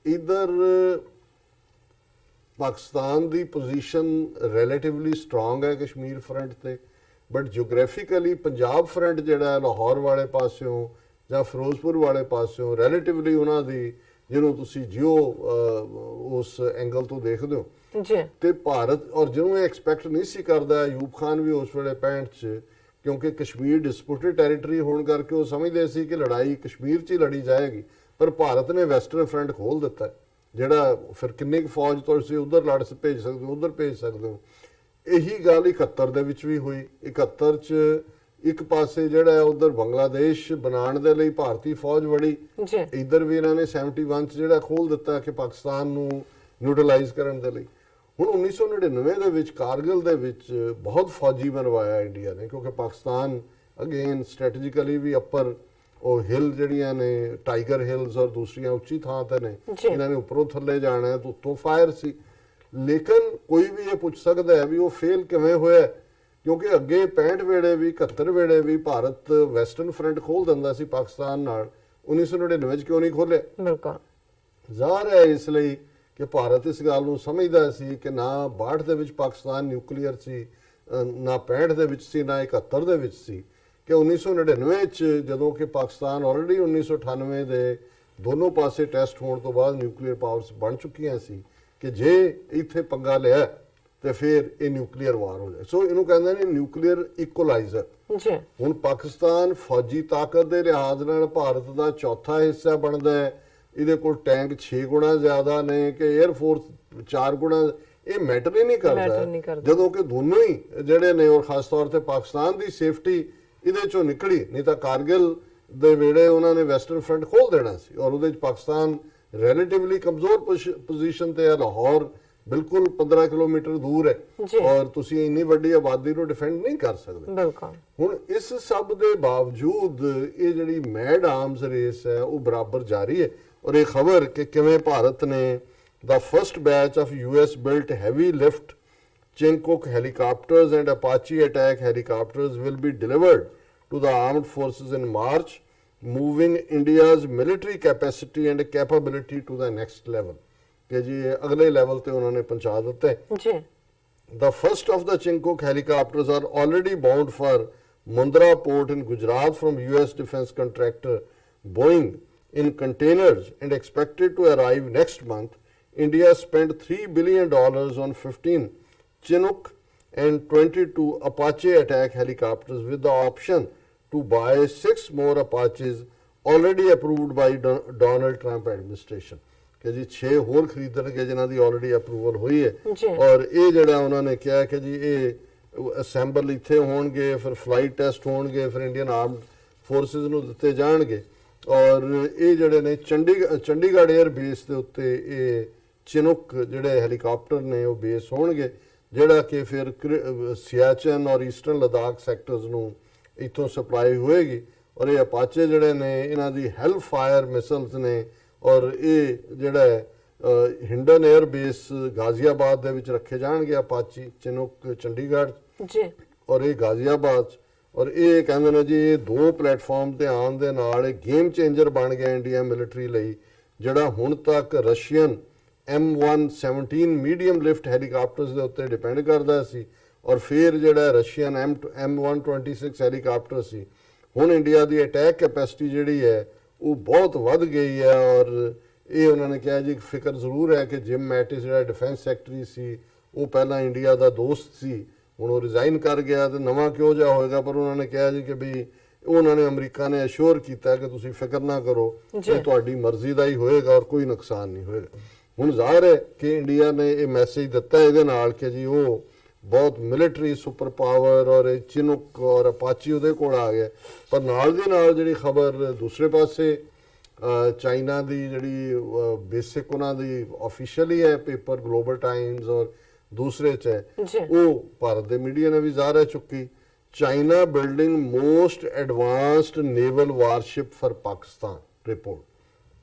ਇਧਰ ਪਾਕਿਸਤਾਨ ਦੀ ਪੋਜੀਸ਼ਨ ਰਿਲੇਟਿਵਲੀ ਸਟਰੋਂਗ ਹੈ ਕਸ਼ਮੀਰ ਫਰੰਟ ਤੇ, ਬਟ ਜਿਓਗ੍ਰਾਫਿਕਲੀ ਪੰਜਾਬ ਫਰੰਟ ਜਿਹੜਾ ਹੈ ਲਾਹੌਰ ਵਾਲੇ ਪਾਸਿਓਂ ਜਾਂ ਫਿਰੋਜ਼ਪੁਰ ਵਾਲੇ ਪਾਸਿਓਂ ਰਿਲੇਟਿਵਲੀ ਉਹਨਾਂ ਦੀ ਜਿਹਨੂੰ ਤੁਸੀਂ ਜਿਓ ਉਸ ਐਂਗਲ ਤੋਂ ਦੇਖਦੇ ਹੋ, ਜੀ ਤੇ ਭਾਰਤ ਔਰ ਜਿਹਨੂੰ ਇਹ ਐਕਸਪੈਕਟ ਨਹੀਂ ਸੀ ਕਰਦਾ ਅਯੂਬ ਖਾਨ ਵੀ ਉਸ ਵੇਲੇ 65 ਚ, ਕਿਉਂਕਿ ਕਸ਼ਮੀਰ ਡਿਸਪਿਊਟਡ ਟੈਰੀਟਰੀ ਹੋਣ ਕਰਕੇ ਉਹ ਸਮਝਦੇ ਸੀ ਕਿ ਲੜਾਈ ਕਸ਼ਮੀਰ 'ਚ ਹੀ ਲੜੀ ਜਾਏਗੀ, ਪਰ ਭਾਰਤ ਨੇ ਵੈਸਟਰਨ ਫਰੰਟ ਖੋਲ ਦਿੱਤਾ, ਜਿਹੜਾ ਫਿਰ ਕਿੰਨੀ ਕੁ ਫੌਜ ਤੁਸੀਂ ਉਧਰ ਲੜ ਭੇਜ ਸਕਦੇ ਹੋ, ਉਧਰ ਭੇਜ ਸਕਦੇ ਹੋ। ਇਹੀ ਗੱਲ 71 ਦੇ ਵਿੱਚ ਵੀ ਹੋਈ। 71 ਚ ਇੱਕ ਪਾਸੇ ਜਿਹੜਾ ਹੈ ਉਧਰ ਬੰਗਲਾਦੇਸ਼ ਬਣਾਉਣ ਦੇ ਲਈ ਭਾਰਤੀ ਫੌਜ ਵੜੀ, ਜੀ ਇੱਧਰ ਵੀ ਇਹਨਾਂ ਨੇ 71 ਚ ਜਿਹੜਾ ਖੋਲ ਦਿੱਤਾ ਕਿ ਪਾਕਿਸਤਾਨ ਨੂੰ ਨਿਊਟਰਲਾਈਜ਼ ਕਰਨ ਦੇ ਲਈ। ਹੁਣ 1999 ਦੇ ਵਿੱਚ ਕਾਰਗਿਲ ਦੇ ਵਿੱਚ ਬਹੁਤ ਫੌਜੀ ਬਣਵਾਇਆ ਇੰਡੀਆ ਨੇ, ਕਿਉਂਕਿ ਪਾਕਿਸਤਾਨ ਅਗੇਨ ਸਟ੍ਰੈਟੇਜਿਕਲੀ ਵੀ ਅਪਰ ਉਹ ਹਿਲ ਜਿਹੜੀਆਂ ਨੇ ਟਾਈਗਰ ਹਿਲਸ ਔਰ ਦੂਸਰੀਆਂ ਉੱਚੀ ਥਾਂ ਤੇ ਨੇ, ਇਹਨਾਂ ਨੇ ਉੱਪਰੋਂ ਥੱਲੇ ਜਾਣਾ ਹੈ ਤਾਂ ਉੱਤੋਂ ਫਾਇਰ ਸੀ। ਲੇਕਿਨ ਕੋਈ ਵੀ ਇਹ ਪੁੱਛ ਸਕਦਾ ਹੈ ਵੀ ਉਹ ਫੇਲ ਕਿਵੇਂ ਹੋਇਆ, ਕਿਉਂਕਿ ਅੱਗੇ 65 ਵੇਲੇ ਵੀ 71 ਵੇਲੇ ਵੀ ਭਾਰਤ ਵੈਸਟਰਨ ਫਰੰਟ ਖੋਲ ਦਿੰਦਾ ਸੀ ਪਾਕਿਸਤਾਨ ਨਾਲ, 1999 ਚ ਕਿਉਂ ਨਹੀਂ ਖੋਲਿਆ? ਬਿਲਕੁਲ ਜ਼ਾਹਰ ਹੈ ਇਸ ਲਈ ਕਿ ਭਾਰਤ ਇਸ ਗੱਲ ਨੂੰ ਸਮਝਦਾ ਸੀ ਕਿ ਨਾ 62 ਦੇ ਵਿੱਚ ਪਾਕਿਸਤਾਨ ਨਿਊਕਲੀਅਰ ਸੀ, ਨਾ 65 ਦੇ ਵਿੱਚ ਸੀ, ਨਾ 71 ਦੇ ਵਿੱਚ ਸੀ, ਕਿ 1999 ਚ ਜਦੋਂ ਕਿ ਪਾਕਿਸਤਾਨ ਆਲਰੇਡੀ 1998 ਦੇ ਦੋਨੋਂ ਪਾਸੇ ਟੈਸਟ ਹੋਣ ਤੋਂ ਬਾਅਦ ਨਿਊਕਲੀਅਰ ਪਾਵਰਸ ਬਣ ਚੁੱਕੀਆਂ ਸੀ ਕਿ ਜੇ ਇੱਥੇ ਪੰਗਾ ਲਿਆ ਤੇ ਫਿਰ ਇਹ ਨਿਊਕਲੀਅਰ ਵਾਰ ਹੋ ਜਾਏ। ਸੋ ਇਹਨੂੰ ਕਹਿੰਦੇ ਨੇ ਨਿਊਕਲੀਅਰ ਇਕੁਅਲਾਈਜ਼ਰ। ਜੀ ਹੁਣ ਪਾਕਿਸਤਾਨ ਫੌਜੀ ਤਾਕਤ ਦੇ ਲਿਹਾਜ਼ ਨਾਲ ਭਾਰਤ ਦਾ ਚੌਥਾ ਹਿੱਸਾ ਬਣਦਾ ਹੈ, ਇਹਦੇ ਕੋਲ ਟੈਂਕ 6 ਗੁਣਾ ਜ਼ਿਆਦਾ ਨੇ ਕਿ 에ਅਰ ਫੋਰਸ 4 ਗੁਣਾ, ਇਹ ਮੈਟਰ ਹੀ ਨਹੀਂ ਕਰਦਾ, ਜਦੋਂ ਕਿ ਦੋਨੋਂ ਹੀ ਜਿਹੜੇ ਨੇ ਔਰ ਖਾਸ ਤੌਰ ਤੇ ਪਾਕਿਸਤਾਨ ਦੀ ਸੇਫਟੀ ਇਹਦੇ ਚੋਂ ਨਿਕਲੀ। ਨਹੀਂ ਤਾਂ ਕਾਰਗਿਲ ਦੇ ਵੇਲੇ ਉਹਨਾਂ ਨੇ ਵੈਸਟਰਨ ਫਰੰਟ ਖੋਲ ਦੇਣਾ ਸੀ ਔਰ ਉਹਦੇ ਚ ਪਾਕਿਸਤਾਨ ਰਿਲੇਟਿਵਲੀ ਕਮਜ਼ੋਰ ਪੋਜੀਸ਼ਨ ਤੇ ਹੈ, ਲਾਹੌਰ ਬਿਲਕੁਲ 15 ਕਿਲੋਮੀਟਰ ਦੂਰ ਹੈ ਔਰ ਤੁਸੀਂ ਇੰਨੀ ਵੱਡੀ ਆਬਾਦੀ ਨੂੰ ਡਿਫੈਂਡ ਨਹੀਂ ਕਰ ਸਕਦੇ। ਬਿਲਕੁਲ ਹੁਣ ਇਸ ਸਭ ਦੇ ਬਾਵਜੂਦ ਇਹ ਜਿਹੜੀ ਮੈਡ ਆਰਮਸ ਰੇਸ ਹੈ ਉਹ ਬਰਾਬਰ ਜਾਰੀ ਹੈ। ਔਰ ਇਹ ਖਬਰ ਕਿ ਕਿਵੇਂ ਭਾਰਤ ਨੇ the first batch of US built heavy lift Chinook helicopters and Apache attack helicopters will be delivered to the armed forces in March, moving India's military capacity and capability to the next level. कि जी अगले level पे उन्होंने पहुंचा देते हैं। The first of the Chinook helicopters are already bound for Mundra port in Gujarat from US defense contractor Boeing in containers and expected to arrive next month. India spent $3 billion on 15 Chinook and 22 Apache attack helicopters with the option to buy 6 more Apaches already approved by Donald Trump administration. कि जी 6 ਹੋਰ ਖਰੀਦਣਗੇ ਜਿਨ੍ਹਾਂ ਦੀ already approval ਹੋਈ ਹੈ ਔਰ ਇਹ ਜਿਹੜਾ ਉਹਨਾਂ ਨੇ ਕਿਹਾ ਕਿ ਜੀ ਇਹ ਅਸੈਂਬਲ ਇੱਥੇ ਹੋਣਗੇ, ਫਿਰ ਫਲਾਈਟ ਟੈਸਟ ਹੋਣਗੇ, ਫਿਰ ਇੰਡੀਅਨ ਆਰਮਡ ਫੋਰਸਿਸ ਨੂੰ ਦਿੱਤੇ ਜਾਣਗੇ ਔਰ ਇਹ ਜਿਹੜੇ ਨੇ ਚੰਡੀਗੜ੍ਹ 에ਅਰ ਬੇਸ ਦੇ ਉੱਤੇ ਇਹ ਚਿਨੂਕ ਜਿਹੜੇ ਹੈਲੀਕਾਪਟਰ ਨੇ ਉਹ ਬੇਸ ਹੋਣਗੇ, ਜਿਹੜਾ ਕਿ ਫਿਰ ਸਿਆਚਨ ਔਰ ਈਸਟਰਨ ਲਦਾਖ ਸੈਕਟਰਸ ਨੂੰ ਇੱਥੋਂ ਸਪਲਾਈ ਹੋਏਗੀ। ਔਰ ਇਹ ਅਪਾਚੇ ਜਿਹੜੇ ਨੇ ਇਹਨਾਂ ਦੀ ਹੈਲ ਫਾਇਰ ਮਿਸਲਸ ਨੇ ਔਰ ਇਹ ਜਿਹੜਾ ਹਿੰਡਨ 에ਅਰ ਬੇਸ ਗਾਜ਼ੀਆਬਾਦ ਦੇ ਵਿੱਚ ਰੱਖੇ ਜਾਣਗੇ ਅਪਾਚੀ ਚਿਨੂਕ ਚੰਡੀਗੜ੍ਹ ਜੀ ਔਰ ਇਹ ਗਾਜ਼ੀਆਬਾਦ ਔਰ ਇਹ ਕਹਿੰਦੇ ਨੇ ਜੀ ਇਹ 2 ਪਲੇਟਫਾਰਮ ਤੇ ਆਉਣ ਦੇ ਨਾਲ ਇਹ ਗੇਮ ਚੇਂਜਰ ਬਣ ਗਿਆ ਇੰਡੀਆ ਮਿਲਟਰੀ ਲਈ, ਜਿਹੜਾ ਹੁਣ ਤੱਕ ਰਸ਼ੀਅਨ M117 ਮੀਡੀਅਮ ਲਿਫਟ ਹੈਲੀਕਾਪਟਰਸ ਦੇ ਉੱਤੇ ਡਿਪੈਂਡ ਕਰਦਾ ਸੀ ਔਰ ਫਿਰ ਜਿਹੜਾ ਰਸ਼ੀਅਨ M126 ਹੈਲੀਕਾਪਟਰ ਸੀ। ਹੁਣ ਇੰਡੀਆ ਦੀ ਅਟੈਕ ਕੈਪੈਸਿਟੀ ਜਿਹੜੀ ਹੈ ਉਹ ਬਹੁਤ ਵੱਧ ਗਈ ਹੈ ਔਰ ਇਹ ਉਹਨਾਂ ਨੇ ਕਿਹਾ ਜੀ ਫਿਕਰ ਜ਼ਰੂਰ ਹੈ ਕਿ ਜਿਮ ਮੈਟਿਸ ਜਿਹੜਾ ਡਿਫੈਂਸ ਸੈਕਟਰੀ ਸੀ ਉਹ ਪਹਿਲਾਂ ਇੰਡੀਆ ਦਾ ਦੋਸਤ ਸੀ, ਹੁਣ ਉਹ ਰਿਜ਼ਾਈਨ ਕਰ ਗਿਆ ਤੇ ਨਵਾਂ ਕਿਉਂ ਜਾ ਹੋਏਗਾ, ਪਰ ਉਹਨਾਂ ਨੇ ਕਿਹਾ ਜੀ ਕਿ ਵੀ ਉਹਨਾਂ ਨੇ ਅਮਰੀਕਾ ਨੇ ਅਸ਼ੋਰ ਕੀਤਾ ਕਿ ਤੁਸੀਂ ਫਿਕਰ ਨਾ ਕਰੋ, ਇਹ ਤੁਹਾਡੀ ਮਰਜ਼ੀ ਦਾ ਹੀ ਹੋਏਗਾ ਔਰ ਕੋਈ ਨੁਕਸਾਨ ਨਹੀਂ ਹੋਏਗਾ। ਹੁਣ ਜ਼ਾਹਿਰ ਹੈ ਕਿ ਇੰਡੀਆ ਨੇ ਇਹ ਮੈਸੇਜ ਦਿੱਤਾ ਇਹਦੇ ਨਾਲ ਕਿ ਜੀ ਉਹ ਬਹੁਤ ਮਿਲਟਰੀ ਸੁਪਰ ਪਾਵਰ ਔਰ ਇਹ ਚਿਨੂਕ ਔਰ ਅਪਾਚੀ ਉਹਦੇ ਕੋਲ ਆ ਗਿਆ। ਪਰ ਨਾਲ ਦੀ ਨਾਲ ਜਿਹੜੀ ਖਬਰ ਦੂਸਰੇ ਪਾਸੇ ਚਾਈਨਾ ਦੀ ਜਿਹੜੀ ਬੇਸਿਕ ਉਹਨਾਂ ਦੀ ਆਫੀਸ਼ੀਅਲੀ ਹੈ ਪੇਪਰ ਗਲੋਬਲ ਟਾਈਮਸ ਔਰ ਦੂਸਰੇ ਚ ਹੈ ਉਹ ਭਾਰਤ ਦੇ ਮੀਡੀਆ ਨੇ ਵੀ ਜ਼ਾਹਰ ਚੁੱਕੀ। China building most advanced naval warship for Pakistan report।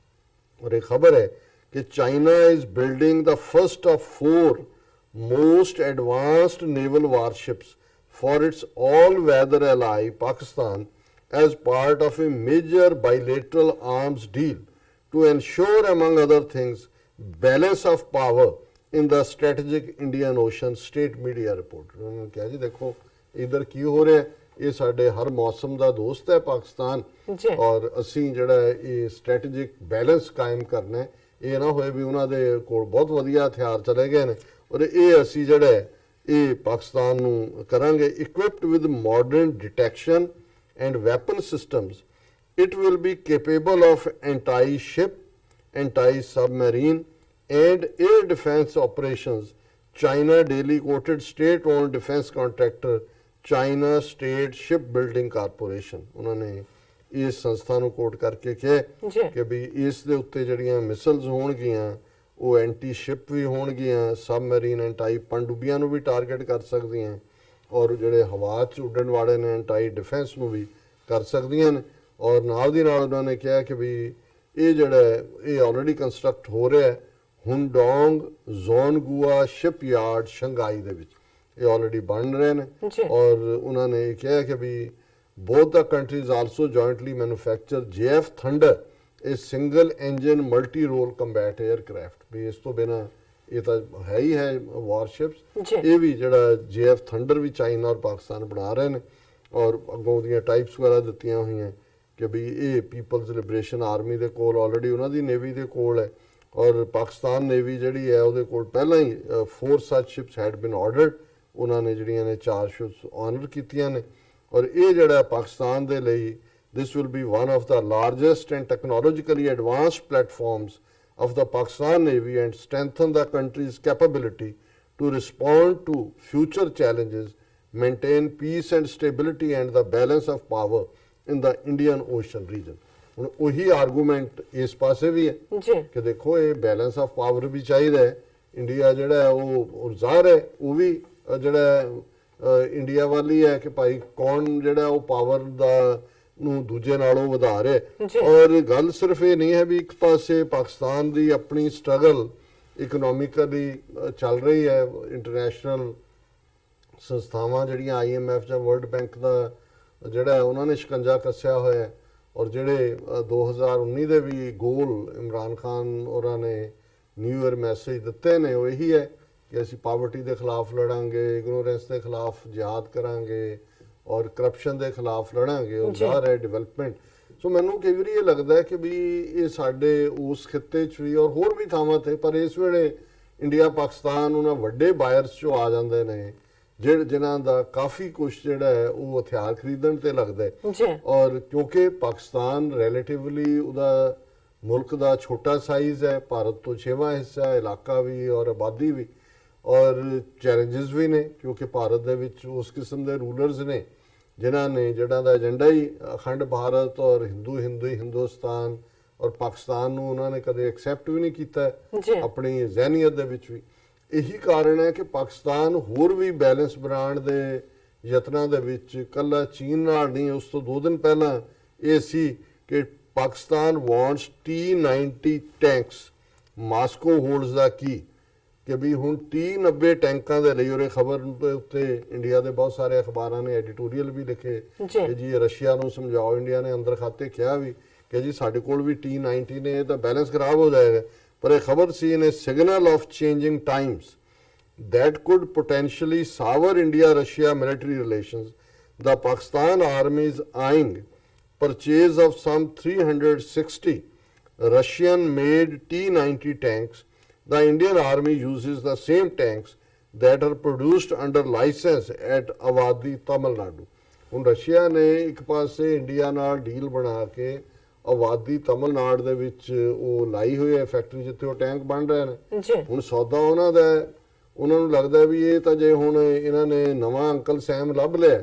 और एक खबर है कि China is building the first of 4 most advanced naval warships for its all-weather ally Pakistan as part of a major bilateral arms deal to ensure, among other things, balance of power in the strategic Indian Ocean, state media report। उन्होंने कहा जी देखो इधर की हो रहा है, ਇਹ ਸਾਡੇ ਹਰ ਮੌਸਮ ਦਾ ਦੋਸਤ ਹੈ ਪਾਕਿਸਤਾਨ ਔਰ ਅਸੀਂ ਜਿਹੜਾ ਇਹ ਸਟ੍ਰੈਟੇਜਿਕ ਬੈਲੈਂਸ ਕਾਇਮ ਕਰਨਾ ਹੈ। ਇਹ ਨਾ ਹੋਏ ਵੀ ਉਹਨਾਂ ਦੇ ਕੋਲ ਬਹੁਤ ਵਧੀਆ ਹਥਿਆਰ ਚਲੇ ਗਏ ਨੇ ਔਰ ਇਹ ਅਸੀਂ ਜਿਹੜਾ ਇਹ ਪਾਕਿਸਤਾਨ ਨੂੰ ਕਰਾਂਗੇ। equipped with modern detection and weapon systems, it will be capable of anti-ship, anti-submarine and air defense operations। China daily quoted state-owned defense contractor China State Shipbuilding Corporation। उन्होंने इस संस्था ਨੂੰ ਕੋਟ ਕਰਕੇ ਕਿਹਾ ਕਿ ਵੀ ਇਸ ਦੇ ਉੱਤੇ ਜਿਹੜੀਆਂ ਮਿਸਲਸ ਹੋਣਗੀਆਂ ਉਹ ਐਂਟੀ ਸ਼ਿਪ ਵੀ ਹੋਣਗੀਆਂ, ਸਬਮਰੀਨ ਐਂਟੀ ਪਣਡੁੱਬੀਆਂ ਨੂੰ ਵੀ ਟਾਰਗੇਟ ਕਰ ਸਕਦੀਆਂ ਔਰ ਜਿਹੜੇ ਹਵਾ 'ਚ ਉੱਡਣ ਵਾਲੇ ਨੇ ਐਂਟੀ ਡਿਫੈਂਸ ਨੂੰ ਵੀ ਕਰ ਸਕਦੀਆਂ ਨੇ। ਔਰ ਨਾਲ ਦੀ ਨਾਲ ਉਹਨਾਂ ਨੇ ਕਿਹਾ ਕਿ ਵੀ ਇਹ ਜਿਹੜਾ ਇਹ ਆਲਰੇਡੀ ਕੰਸਟਰਕਟ ਹੋ ਰਿਹਾ ਹੈ ਹੁੰਡੋਂਗ ਜ਼ੋਨਗੂਆ ਸ਼ਿਪਯਾਰਡ ਸ਼ੰਘਾਈ ਦੇ ਵਿੱਚ ਇਹ ਆਲਰੇਡੀ ਬਣ ਰਹੇ ਨੇ। ਔਰ ਉਹਨਾਂ ਨੇ ਕਿਹਾ ਕਿ ਵੀ both the countries also jointly manufacture JF Thunder, a single engine multi-role combat aircraft। ਵੀ ਇਸ ਤੋਂ ਬਿਨਾ ਇਹ ਤਾਂ ਹੈ ਹੀ ਹੈ ਵਾਰਸ਼ਿਪਸ, ਇਹ ਵੀ ਜਿਹੜਾ JF Thunder ਵੀ ਚਾਈਨਾ ਔਰ ਪਾਕਿਸਤਾਨ ਬਣਾ ਰਹੇ ਨੇ ਔਰ ਅੱਗੋਂ ਦੀਆਂ ਟਾਈਪਸ ਵਗੈਰਾ ਦਿੱਤੀਆਂ ਹੋਈਆਂ ਕਿ ਵੀ ਇਹ ਪੀਪਲਜ਼ ਲਿਬਰੇਸ਼ਨ ਆਰਮੀ ਦੇ ਕੋਲ ਆਲਰੇਡੀ ਉਹਨਾਂ ਦੀ ਨੇਵੀ ਦੇ ਕੋਲ ਹੈ ਔਰ ਪਾਕਿਸਤਾਨ ਨੇਵੀ ਜਿਹੜੀ ਹੈ ਉਹਦੇ ਕੋਲ ਪਹਿਲਾਂ ਹੀ 4 such ships had been ordered। ਉਹਨਾਂ ਨੇ ਜਿਹੜੀਆਂ ਨੇ 4 ships ਆਨਰ ਕੀਤੀਆਂ ਨੇ ਔਰ ਇਹ ਜਿਹੜਾ ਪਾਕਿਸਤਾਨ ਦੇ ਲਈ this will be one of the largest and technologically advanced platforms of the Pakistan Navy and strengthen the country's capability to respond to future challenges, maintain peace and stability and the balance of power in the Indian Ocean region। ਹੁਣ ਉਹੀ argument ਇਸ ਪਾਸੇ ਵੀ ਹੈ ਕਿ ਦੇਖੋ ਇਹ balance of power ਵੀ ਚਾਹੀਦਾ ਹੈ। ਇੰਡੀਆ ਜਿਹੜਾ ਉਹ ਜ਼ਾਹਰ ਹੈ ਉਹ ਵੀ ਜਿਹੜਾ ਇੰਡੀਆ ਵਾਲੀ ਹੈ ਕਿ ਭਾਈ ਕੌਣ ਜਿਹੜਾ ਉਹ ਪਾਵਰ ਦਾ ਨੂੰ ਦੂਜੇ ਨਾਲੋਂ ਵਧਾ ਰਿਹਾ ਔਰ ਗੱਲ ਸਿਰਫ ਇਹ ਨਹੀਂ ਹੈ ਵੀ ਇੱਕ ਪਾਸੇ ਪਾਕਿਸਤਾਨ ਦੀ ਆਪਣੀ ਸਟਰਗਲ ਇਕਨੋਮਿਕਲੀ ਚੱਲ ਰਹੀ ਹੈ। ਇੰਟਰਨੈਸ਼ਨਲ ਸੰਸਥਾਵਾਂ ਜਿਹੜੀਆਂ IMF ਜਾਂ ਵਰਲਡ ਬੈਂਕ ਦਾ ਜਿਹੜਾ ਉਹਨਾਂ ਨੇ ਸ਼ਿਕੰਜਾ ਕੱਸਿਆ ਹੋਇਆ ਔਰ ਜਿਹੜੇ 2019 ਦੇ ਵੀ ਗੋਲ ਇਮਰਾਨ ਖਾਨ ਹੋਰਾਂ ਨੇ ਨਿਊ ਈਅਰ ਮੈਸੇਜ ਦਿੱਤੇ ਨੇ ਉਹ ਇਹੀ ਹੈ ਕਿ ਅਸੀਂ ਪਾਵਰਟੀ ਦੇ ਖਿਲਾਫ ਲੜਾਂਗੇ, ਇਗਨੋਰੈਂਸ ਦੇ ਖਿਲਾਫ ਜਿਹਾਦ ਕਰਾਂਗੇ ਔਰ ਕਰਪਸ਼ਨ ਦੇ ਖਿਲਾਫ ਲੜਾਂਗੇ ਔਰ ਜ਼ਾਹਰ ਹੈ ਡਿਵੈਲਪਮੈਂਟ। ਸੋ ਮੈਨੂੰ ਕਈ ਵਾਰੀ ਇਹ ਲੱਗਦਾ ਹੈ ਕਿ ਵੀ ਇਹ ਸਾਡੇ ਉਸ ਖਿੱਤੇ 'ਚ ਵੀ ਔਰ ਹੋਰ ਵੀ ਥਾਵਾਂ 'ਤੇ ਪਰ ਇਸ ਵੇਲੇ ਇੰਡੀਆ ਪਾਕਿਸਤਾਨ ਉਹਨਾਂ ਵੱਡੇ ਬਾਇਰਸ 'ਚੋਂ ਆ ਜਾਂਦੇ ਨੇ ਜਿਨ੍ਹਾਂ ਦਾ ਕਾਫੀ ਕੁਝ ਜਿਹੜਾ ਹੈ ਉਹ ਹਥਿਆਰ ਖਰੀਦਣ ਤੇ ਲੱਗਦਾ ਹੈ ਔਰ ਕਿਉਂਕਿ ਪਾਕਿਸਤਾਨ ਰਿਲੇਟਿਵਲੀ ਉਹਦਾ ਮੁਲਕ ਦਾ ਛੋਟਾ ਸਾਈਜ਼ ਹੈ, ਭਾਰਤ ਤੋਂ 6ਵਾਂ ਹਿੱਸਾ ਹੈ, ਇਲਾਕਾ ਵੀ ਔਰ ਆਬਾਦੀ ਵੀ ਔਰ ਚੈਲੰਜਸ ਵੀ ਨੇ ਕਿਉਂਕਿ ਭਾਰਤ ਦੇ ਵਿੱਚ ਉਸ ਕਿਸਮ ਦੇ ਰੂਲਰਸ ਨੇ ਜਿਨ੍ਹਾਂ ਨੇ ਜਿਹਨਾਂ ਦਾ ਏਜੰਡਾ ਹੀ ਅਖੰਡ ਭਾਰਤ ਔਰ ਹਿੰਦੁਸਤਾਨ ਔਰ ਪਾਕਿਸਤਾਨ ਨੂੰ ਉਹਨਾਂ ਨੇ ਕਦੇ ਐਕਸੈਪਟ ਵੀ ਨਹੀਂ ਕੀਤਾ ਆਪਣੀ ਜ਼ਹਿਨੀਅਤ ਦੇ ਵਿੱਚ ਵੀ। ਇਹੀ ਕਾਰਨ ਹੈ ਕਿ ਪਾਕਿਸਤਾਨ ਹੋਰ ਵੀ ਬੈਲੈਂਸ ਬਣਾਉਣ ਦੇ ਯਤਨਾਂ ਦੇ ਵਿੱਚ ਕੱਲਾ ਚੀਨ ਨਾਲ ਨਹੀਂ, ਉਸ ਤੋਂ 2 ਦਿਨ ਪਹਿਲਾਂ ਇਹ ਸੀ ਕਿ Pakistan wants T-90 tanks, Moscow holds the key ਕਿ ਵੀ ਹੁਣ T-90 ਟੈਂਕਾਂ ਦੇ ਲਈ ਉਹ ਖਬਰ ਉੱਤੇ ਇੰਡੀਆ ਦੇ ਬਹੁਤ ਸਾਰੇ ਅਖਬਾਰਾਂ ਨੇ ਐਡੀਟੋਰੀਅਲ ਵੀ ਲਿਖੇ ਕਿ ਜੀ ਰਸ਼ੀਆ ਨੂੰ ਸਮਝਾਓ। ਇੰਡੀਆ ਨੇ ਅੰਦਰ ਖਾਤੇ ਕਿਹਾ ਵੀ ਕਿ ਜੀ ਸਾਡੇ ਕੋਲ ਵੀ T-90 ਨੇ ਤਾਂ ਬੈਲੈਂਸ ਖਰਾਬ ਹੋ ਜਾਏਗਾ। ਪਰ ਇਹ ਖਬਰ ਸੀ ਨੇ signal of changing Times that could potentially sour India-Russia military relations. The Pakistan army is eyeing purchase of some 360 Russian-made T-90 tanks. The Indian army uses the same tanks that are produced under license at Awadhi, Tamil Nadu. ਹੁਣ Russia ਨੇ ਇੱਕ ਪਾਸੇ India ਨਾਲ deal ਬਣਾ ਕੇ ਆਬਾਦੀ ਤਮਿਲਨਾਡੂ ਦੇ ਵਿੱਚ ਉਹ ਲਾਈ ਹੋਈ ਹੈ ਫੈਕਟਰੀ ਜਿੱਥੇ ਉਹ ਟੈਂਕ ਬਣ ਰਹੇ ਨੇ। ਹੁਣ ਸੌਦਾ ਉਹਨਾਂ ਦਾ ਉਹਨਾਂ ਨੂੰ ਲੱਗਦਾ ਵੀ ਇਹ ਤਾਂ ਜੇ ਹੁਣ ਇਹਨਾਂ ਨੇ ਨਵਾਂ ਅੰਕਲ ਸੈਮ ਲੱਭ ਲਿਆ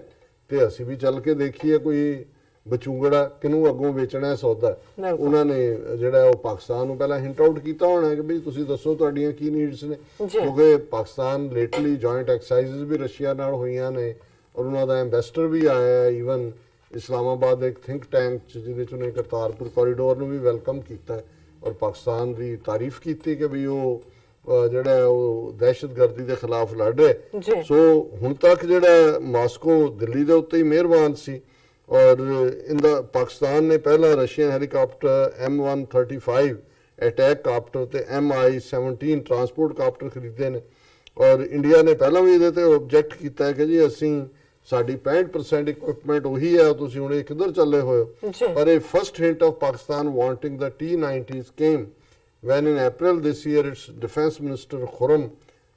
ਤੇ ਅਸੀਂ ਵੀ ਚੱਲ ਕੇ ਦੇਖੀਏ ਕੋਈ ਬਚੂੰਗੜਾ ਕਿਹਨੂੰ ਅੱਗੋਂ ਵੇਚਣਾ ਸੌਦਾ। ਉਹਨਾਂ ਨੇ ਜਿਹੜਾ ਉਹ ਪਾਕਿਸਤਾਨ ਨੂੰ ਪਹਿਲਾਂ ਹਿੰਟ ਆਊਟ ਕੀਤਾ ਹੋਣਾ ਕਿ ਵੀ ਤੁਸੀਂ ਦੱਸੋ ਤੁਹਾਡੀਆਂ ਕੀ ਨੀਡਸ ਨੇ ਕਿਉਂਕਿ ਪਾਕਿਸਤਾਨ ਲੇਟਲੀ ਜੁਆਇੰਟ ਐਕਸਰਸਾਈਜ਼ਸ ਵੀ ਰਸ਼ੀਆ ਨਾਲ ਹੋਈਆਂ ਨੇ ਔਰ ਉਹਨਾਂ ਦਾ ਐਂਬੈਸਡਰ ਵੀ ਆਇਆ ਹੈ ਈਵਨ ਇਸਲਾਮਾਬਾਦ ਦੇ ਇੱਕ ਥਿੰਕ ਟੈਂਕ 'ਚ, ਜਿਹਦੇ 'ਚ ਉਹਨੇ ਕਰਤਾਰਪੁਰ ਕੋਰੀਡੋਰ ਨੂੰ ਵੀ ਵੈਲਕਮ ਕੀਤਾ ਹੈ ਔਰ ਪਾਕਿਸਤਾਨ ਦੀ ਤਾਰੀਫ ਕੀਤੀ ਕਿ ਵੀ ਉਹ ਜਿਹੜਾ ਹੈ ਉਹ ਦਹਿਸ਼ਤਗਰਦੀ ਦੇ ਖਿਲਾਫ ਲੜ ਰਿਹਾ। ਸੋ ਹੁਣ ਤੱਕ ਜਿਹੜਾ ਮਾਸਕੋ ਦਿੱਲੀ ਦੇ ਉੱਤੇ ਹੀ ਮਿਹਰਬਾਨ ਸੀ ਔਰ ਇਹਦਾ ਪਾਕਿਸਤਾਨ ਨੇ ਪਹਿਲਾ Russian helicopter M135 attack copter ਤੇ Mi-17 ਟਰਾਂਸਪੋਰਟ ਕਾਪਟਰ ਖਰੀਦੇ ਨੇ ਔਰ ਇੰਡੀਆ ਨੇ ਪਹਿਲਾਂ ਵੀ ਇਹਦੇ ਤੇ ਆਬਜੈਕਟ ਕੀਤਾ ਹੈ ਕਿ ਜੀ ਅਸੀਂ ਸਾਡੀ 65% ਇਕਵਿਪਮੈਂਟ ਉਹੀ ਹੈ, ਤੁਸੀਂ ਹੁਣ ਇਹ ਕਿੱਧਰ ਚੱਲੇ ਹੋਏ ਹੋ। ਪਰ ਇਹ first hint of Pakistan wanting the T-90s came when in April this year its defense minister Khurram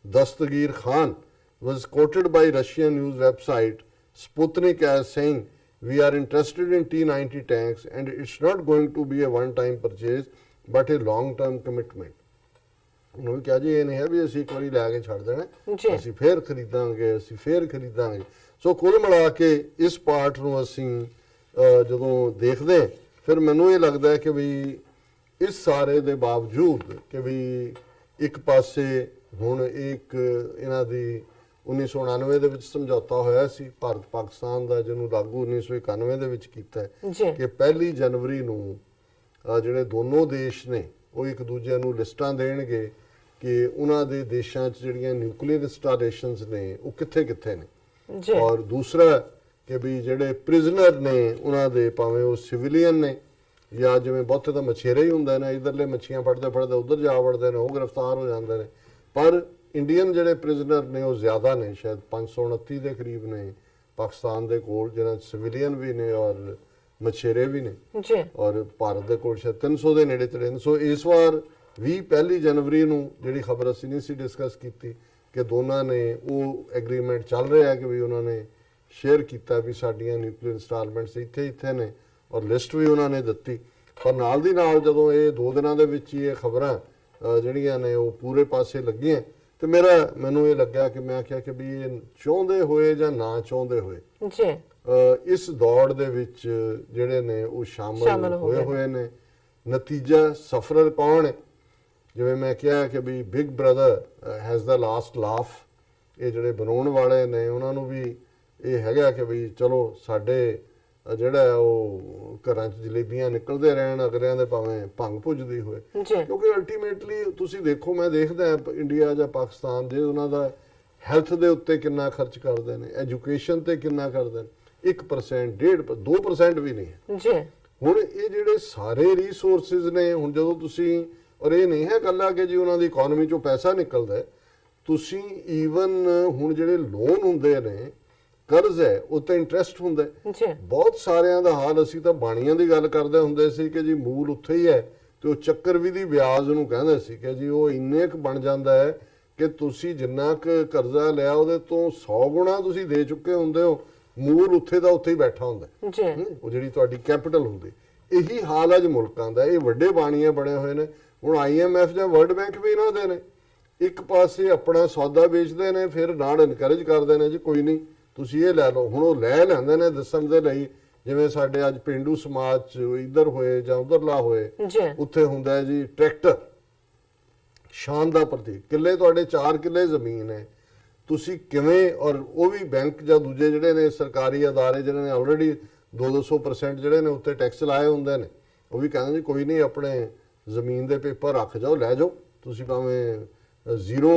Dastagir Khan was quoted by Russian news website Sputnik as saying, "We are interested in T-90 tanks and it's not going to be a one-time purchase but a long-term commitment." ਉਹਨੂੰ ਵੀ ਕਿਹਾ ਜੀ ਇਹ ਨਹੀਂ ਹੈ ਵੀ ਅਸੀਂ ਇੱਕ ਵਾਰੀ ਲੈ ਕੇ ਛੱਡ ਦੇਣਾ, ਅਸੀਂ ਫੇਰ ਖਰੀਦਾਂਗੇ। ਸੋ ਕੁੱਲ ਮਿਲਾ ਕੇ ਇਸ ਪਾਰਟ ਨੂੰ ਅਸੀਂ ਜਦੋਂ ਦੇਖਦੇ ਫਿਰ ਮੈਨੂੰ ਇਹ ਲੱਗਦਾ ਕਿ ਵੀ ਇਸ ਸਾਰੇ ਦੇ ਬਾਵਜੂਦ ਕਿ ਵੀ ਇੱਕ ਪਾਸੇ ਹੁਣ ਇੱਕ ਇਹਨਾਂ ਦੀ 1999 ਦੇ ਵਿੱਚ ਸਮਝੌਤਾ ਹੋਇਆ ਸੀ ਭਾਰਤ ਪਾਕਿਸਤਾਨ ਦਾ, ਜਿਹਨੂੰ ਲਾਗੂ 1991 ਦੇ ਵਿੱਚ ਕੀਤਾ ਕਿ 1 ਜਨਵਰੀ ਨੂੰ ਜਿਹੜੇ ਦੋਨੋਂ ਦੇਸ਼ ਨੇ ਉਹ ਇੱਕ ਦੂਜੇ ਨੂੰ ਲਿਸਟਾਂ ਦੇਣਗੇ ਕਿ ਉਹਨਾਂ ਦੇ ਦੇਸ਼ਾਂ 'ਚ ਜਿਹੜੀਆਂ ਨਿਊਕਲੀਅਰ ਇੰਸਟਾਲੇਸ਼ਨਸ ਨੇ ਉਹ ਕਿੱਥੇ ਨੇ ਔਰ ਦੂਸਰਾ ਕਿ ਵੀ ਜਿਹੜੇ ਪ੍ਰਿਜ਼ਨਰ ਨੇ ਉਹਨਾਂ ਦੇ ਭਾਵੇਂ ਉਹ ਸਿਵਿਲੀਅਨ ਨੇ ਜਾਂ ਜਿਵੇਂ ਬਹੁਤੇ ਤਾਂ ਮਛੇਰੇ ਹੀ ਹੁੰਦੇ ਨੇ, ਇਧਰਲੇ ਮੱਛੀਆਂ ਫੜਦੇ ਉਧਰ ਜਾ ਵੜਦੇ ਨੇ, ਉਹ ਗ੍ਰਿਫਤਾਰ ਹੋ ਜਾਂਦੇ ਨੇ, ਪਰ ਇੰਡੀਅਨ ਜਿਹੜੇ ਪ੍ਰਿਜ਼ਨਰ ਨੇ ਉਹ ਜ਼ਿਆਦਾ ਨੇ, ਸ਼ਾਇਦ 529 ਦੇ ਕਰੀਬ ਨੇ ਪਾਕਿਸਤਾਨ ਦੇ ਕੋਲ, ਜਿਹਨਾਂ 'ਚ ਸਿਵਿਲੀਅਨ ਵੀ ਨੇ ਔਰ ਮਛੇਰੇ ਵੀ ਨੇ ਔਰ ਭਾਰਤ ਦੇ ਕੋਲ ਸ਼ਾਇਦ 300 ਦੇ ਨੇੜੇ ਤੇੜੇ। ਸੋ ਇਸ ਵਾਰ 1 ਜਨਵਰੀ ਨੂੰ ਜਿਹੜੀ ਖਬਰ ਅਸੀਂ ਨਹੀਂ ਸੀ ਡਿਸਕਸ ਕੀਤੀ ਕਿ ਦੋਨਾਂ ਨੇ ਉਹ ਐਗਰੀਮੈਂਟ ਚੱਲ ਰਿਹਾ ਹੈ ਕਿ ਵੀ ਉਹਨਾਂ ਨੇ ਸ਼ੇਅਰ ਕੀਤਾ ਵੀ ਸਾਡੀਆਂ ਨਿਊਕਲੀਅਰ ਇੰਸਟਾਲਮੈਂਟਸ ਇੱਥੇ ਨੇ ਔਰ ਲਿਸਟ ਵੀ ਉਹਨਾਂ ਨੇ ਦਿੱਤੀ। ਪਰ ਨਾਲ ਦੀ ਨਾਲ ਜਦੋਂ ਇਹ 2 ਦਿਨਾਂ ਦੇ ਵਿੱਚ ਹੀ ਇਹ ਖਬਰਾਂ ਜਿਹੜੀਆਂ ਨੇ ਉਹ ਪੂਰੇ ਪਾਸੇ ਲੱਗੀਆਂ ਤੇ ਮੈਨੂੰ ਇਹ ਲੱਗਿਆ ਕਿ ਮੈਂ ਆਖਿਆ ਕਿ ਵੀ ਇਹ ਚਾਹੁੰਦੇ ਹੋਏ ਜਾਂ ਨਾ ਚਾਹੁੰਦੇ ਹੋਏ ਇਸ ਦੌੜ ਦੇ ਵਿੱਚ ਜਿਹੜੇ ਨੇ ਉਹ ਸ਼ਾਮਲ ਹੋਏ ਨੇ। ਨਤੀਜਾ ਸਫਰਰ ਕੌਣ ਹੈ? ਜਿਵੇਂ ਮੈਂ ਕਿਹਾ ਕਿ ਵੀ big brother has the last laugh. ਇਹ ਜਿਹੜੇ ਬਣਾਉਣ ਵਾਲੇ ਨੇ ਉਹਨਾਂ ਨੂੰ ਵੀ ਇਹ ਹੈਗਾ ਕਿ ਵੀ ਚਲੋ ਸਾਡੇ ਜਿਹੜਾ ਉਹ ਘਰਾਂ 'ਚ ਜਲੇਬੀਆਂ ਨਿਕਲਦੇ ਰਹਿਣ ਅਗਲਿਆਂ ਦੇ, ਭਾਵੇਂ ਭੰਗ ਭੁੱਜਦੀ ਹੋਏ, ਕਿਉਂਕਿ ਅਲਟੀਮੇਟਲੀ ਤੁਸੀਂ ਦੇਖੋ, ਮੈਂ ਦੇਖਦਾ ਇੰਡੀਆ ਜਾਂ ਪਾਕਿਸਤਾਨ ਦੇ ਉਹਨਾਂ ਦਾ ਹੈਲਥ ਦੇ ਉੱਤੇ ਕਿੰਨਾ ਖਰਚ ਕਰਦੇ ਨੇ, ਐਜੂਕੇਸ਼ਨ ਤੇ ਕਿੰਨਾ ਕਰਦੇ ਨੇ, 1% 1.5% 2% ਵੀ ਨਹੀਂ। ਹੁਣ ਇਹ ਜਿਹੜੇ ਸਾਰੇ ਰਿਸੋਰਸਿਸ ਨੇ, ਹੁਣ ਜਦੋਂ ਤੁਸੀਂ, ਔਰ ਇਹ ਨਹੀਂ ਹੈ ਗੱਲਾਂ ਕਿ ਜੀ ਉਹਨਾਂ ਦੀ ਇਕਨੋਮੀ ਚੋਂ ਪੈਸਾ ਨਿਕਲਦਾ ਹੈ, ਤੁਸੀਂ ਈਵਨ ਹੁਣ ਜਿਹੜੇ ਲੋਨ ਹੁੰਦੇ ਨੇ, ਕਰਜ਼ ਹੈ, ਉਹ ਤੇ ਇੰਟਰਸਟ ਹੁੰਦਾ ਹੈ। ਬਹੁਤ ਸਾਰਿਆਂ ਦਾ ਹਾਲ, ਅਸੀਂ ਤਾਂ ਬਾਣੀਆਂ ਦੀ ਗੱਲ ਕਰਦੇ ਹੁੰਦੇ ਸੀ ਕਿ ਜੀ ਮੂਲ ਉੱਥੇ ਹੀ ਹੈ ਤੇ ਉਹ ਚੱਕਰਵਿਧੀ ਵਿਆਜ ਨੂੰ ਕਹਿੰਦੇ ਸੀ ਕਿ ਜੀ ਉਹ ਇੰਨੇ ਕੁ ਬਣ ਜਾਂਦਾ ਹੈ ਕਿ ਤੁਸੀਂ ਜਿੰਨਾ ਕੁ ਕਰਜ਼ਾ ਲਿਆ ਉਹਦੇ ਤੋਂ 100 ਗੁਣਾ ਤੁਸੀਂ ਦੇ ਚੁੱਕੇ ਹੁੰਦੇ ਹੋ, ਮੂਲ ਉੱਥੇ ਦਾ ਉੱਥੇ ਹੀ ਬੈਠਾ ਹੁੰਦਾ, ਉਹ ਜਿਹੜੀ ਤੁਹਾਡੀ ਕੈਪੀਟਲ ਹੁੰਦੀ। ਇਹੀ ਹਾਲ ਅੱਜ ਮੁਲਕਾਂ ਦਾ। ਇਹ ਵੱਡੇ ਬਾਣੀਆਂ ਬਣੇ ਹੋਏ ਨੇ। ਹੁਣ IMF ਜਾਂ ਵਰਲਡ ਬੈਂਕ ਵੀ ਇਹਨਾਂ ਦੇ ਨੇ, ਇੱਕ ਪਾਸੇ ਆਪਣਾ ਸੌਦਾ ਵੇਚਦੇ ਨੇ, ਫਿਰ ਨਾਲ ਇਨਕਰੇਜ ਕਰਦੇ ਨੇ ਜੀ ਕੋਈ ਨਹੀਂ ਤੁਸੀਂ ਇਹ ਲੈ ਲਓ। ਹੁਣ ਉਹ ਲੈ ਲੈਂਦੇ ਨੇ ਦੱਸਣ ਦੇ ਲਈ, ਜਿਵੇਂ ਸਾਡੇ ਅੱਜ ਪਿੰਡੂ ਸਮਾਜ 'ਚ ਇੱਧਰ ਹੋਏ ਜਾਂ ਉਧਰਲਾ ਹੋਏ, ਉੱਥੇ ਹੁੰਦਾ ਹੈ ਜੀ ਟਰੈਕਟਰ, ਸ਼ਾਨ ਦਾ ਪ੍ਰਤੀਕ। ਕਿੱਲੇ ਤੁਹਾਡੇ 4 ਕਿੱਲੇ ਜ਼ਮੀਨ ਹੈ, ਤੁਸੀਂ ਕਿਵੇਂ, ਔਰ ਉਹ ਵੀ ਬੈਂਕ ਜਾਂ ਦੂਜੇ ਜਿਹੜੇ ਨੇ ਸਰਕਾਰੀ ਅਦਾਰੇ ਜਿਹਨਾਂ ਨੇ ਆਲਰੇਡੀ 200% ਜਿਹੜੇ ਨੇ ਉੱਤੇ ਟੈਕਸ ਲਾਏ ਹੁੰਦੇ ਨੇ, ਉਹ ਵੀ ਕਹਿੰਦੇ ਜੀ ਕੋਈ ਨਹੀਂ ਆਪਣੇ ਜ਼ਮੀਨ ਦੇ ਪੇਪਰ ਰੱਖ ਜਾਓ, ਲੈ ਜਾਓ, ਤੁਸੀਂ ਭਾਵੇਂ ਜ਼ੀਰੋ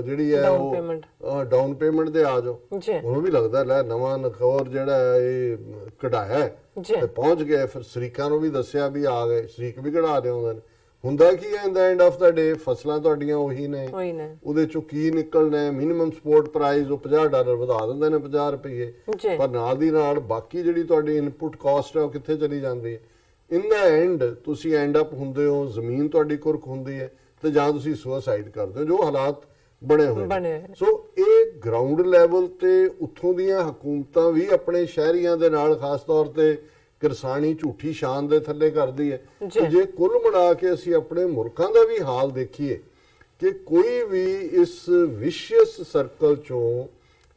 ਜਿਹੜੀ ਹੈ ਉਹ ਡਾਊਨ ਪੇਮੈਂਟ ਦੇ ਆ ਜਾਓ। ਉਹਨੂੰ ਵੀ ਲੱਗਦਾ ਲੈ ਨਵਾਂ ਨਖੌਰ ਜਿਹੜਾ ਇਹ ਕਢਾਇਆ ਤੇ ਪਹੁੰਚ ਗਏ, ਫਿਰ ਸ਼ਰੀਕਾਂ ਨੂੰ ਵੀ ਦੱਸਿਆ ਵੀ ਆ ਗਏ, ਸ਼ਰੀਕ ਵੀ ਕਢਾ ਦੇ ਹੁੰਦੇ ਨੇ। ਹੁੰਦਾ ਕੀ ਹੈ, ਇਨ ਦਾ ਐਂਡ ਆਫ ਦਾ ਡੇ ਫਸਲਾਂ ਤੁਹਾਡੀਆਂ ਉਹੀ ਨੇ, ਉਹਦੇ ਚੋਂ ਕੀ ਨਿਕਲਣਾ, ਮਿਨੀਮਮ ਸਪੋਰਟ ਪ੍ਰਾਈਸ ਉਹ $50 ਵਧਾ ਦਿੰਦੇ ਨੇ, 50 ਰੁਪਏ, ਪਰ ਨਾਲ ਦੀ ਨਾਲ ਬਾਕੀ ਜਿਹੜੀ ਤੁਹਾਡੀ ਇਨਪੁਟ ਕਾਸਟ ਹੈ ਉਹ ਕਿੱਥੇ ਚਲੀ ਜਾਂਦੀ ਹੈ। ਇਨ ਦਾ ਐਂਡ ਤੁਸੀਂ ਐਂਡ ਅਪ ਹੁੰਦੇ ਹੋ, ਜ਼ਮੀਨ ਤੁਹਾਡੀ ਕੁਰਕ ਹੁੰਦੀ ਹੈ ਤੇ ਜਾਂ ਤੁਸੀਂ ਸੁਸਾਈਡ ਕਰਦੇ ਹੋ, ਜੋ ਹਾਲਾਤ ਬਣੇ ਹੋਏ। ਸੋ ਇਹ ਗਰਾਊਂਡ ਲੈਵਲ ਤੇ ਉੱਥੋਂ ਦੀਆਂ ਹਕੂਮਤਾਂ ਵੀ ਆਪਣੇ ਸ਼ਹਿਰੀਆਂ ਦੇ ਨਾਲ, ਖਾਸ ਤੌਰ ਤੇ ਕਿਰਸਾਨੀ ਝੂਠੀ ਸ਼ਾਨ ਦੇ ਥੱਲੇ ਕਰਦੀ ਹੈ। ਜੇ ਕੁੱਲ ਮਿਲਾ ਕੇ ਅਸੀਂ ਆਪਣੇ ਮੁਲਕਾਂ ਦਾ ਵੀ ਹਾਲ ਦੇਖੀਏ ਕਿ ਕੋਈ ਵੀ ਇਸ ਵਿਸ਼ੀਅਸ ਸਰਕਲ ਚੋਂ,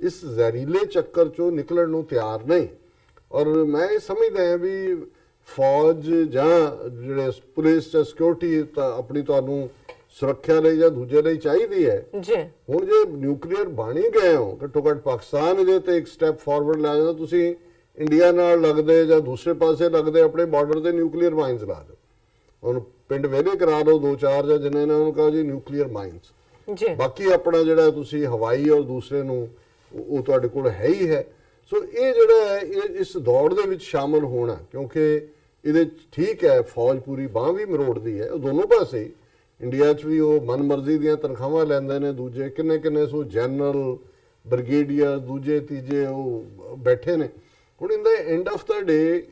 ਇਸ ਜ਼ਹਿਰੀਲੇ ਚੱਕਰ ਚੋਂ ਨਿਕਲਣ ਨੂੰ ਤਿਆਰ ਨਹੀਂ। ਔਰ ਮੈਂ ਇਹ ਸਮਝਦਾ ਹਾਂ ਵੀ ਫੌਜ ਜਾਂ ਜਿਹੜੇ ਪੁਲਿਸ ਜਾਂ ਸਿਕਿਉਰਿਟੀ ਆਪਣੀ ਤੁਹਾਨੂੰ ਸੁਰੱਖਿਆ ਲਈ ਜਾਂ ਦੂਜੇ ਲਈ ਚਾਹੀਦੀ ਹੈ। ਜੀ ਹੁਣ ਜੇ ਨਿਊਕਲੀਅਰ ਬਣ ਹੀ ਗਏ ਹੋ, ਘੱਟੋ ਘੱਟ ਪਾਕਿਸਤਾਨ ਇਹਦੇ ਤੇ ਇੱਕ ਸਟੈਪ ਫਾਰਵਰਡ ਲੈ ਜਾਂਦਾ, ਤੁਸੀਂ ਇੰਡੀਆ ਨਾਲ ਲੱਗਦੇ ਜਾਂ ਦੂਸਰੇ ਪਾਸੇ ਲੱਗਦੇ ਆਪਣੇ ਬਾਰਡਰ ਤੇ ਨਿਊਕਲੀਅਰ ਮਾਈਨਸ ਲਾ ਦਿਓ, ਉਹਨੂੰ ਪਿੰਡ ਵਿਹਲੇ ਕਰਾ ਦਿਓ 2-4 ਜਾਂ ਜਿੰਨੇ ਨੇ, ਉਹਨੂੰ ਕਹੋ ਜੀ ਨਿਊਕਲੀਅਰ ਮਾਈਨਸ। ਜੀ ਬਾਕੀ ਆਪਣਾ ਜਿਹੜਾ ਤੁਸੀਂ ਹਵਾਈ ਔਰ ਦੂਸਰੇ ਨੂੰ ਉਹ ਤੁਹਾਡੇ ਕੋਲ ਹੈ ਹੀ ਹੈ। ਸੋ ਇਹ ਜਿਹੜਾ ਹੈ ਇਹ ਇਸ ਦੌੜ ਦੇ ਵਿੱਚ ਸ਼ਾਮਲ ਹੋਣਾ, ਕਿਉਂਕਿ ਇਹਦੇ 'ਚ ਠੀਕ ਹੈ ਫੌਜ ਪੂਰੀ ਬਾਂਹ ਵੀ ਮਰੋੜਦੀ ਹੈ, ਉਹ ਦੋਨੋਂ ਪਾਸੇ ਹੀ। ਇੰਡੀਆ 'ਚ ਵੀ ਉਹ ਮਨਮਰਜ਼ੀ ਦੀਆਂ ਤਨਖਾਹਾਂ ਲੈਂਦੇ ਨੇ, ਦੂਜੇ ਕਿੰਨੇ ਸੋ ਜਨਰਲ ਬ੍ਰਿਗੇਡੀਅਰ ਦੂਜੇ ਤੀਜੇ ਉਹ ਬੈਠੇ ਨੇ। ਹੁਣ ਇਨ ਦਾ ਐਂਡ ਆਫ ਦਾ ਡੇ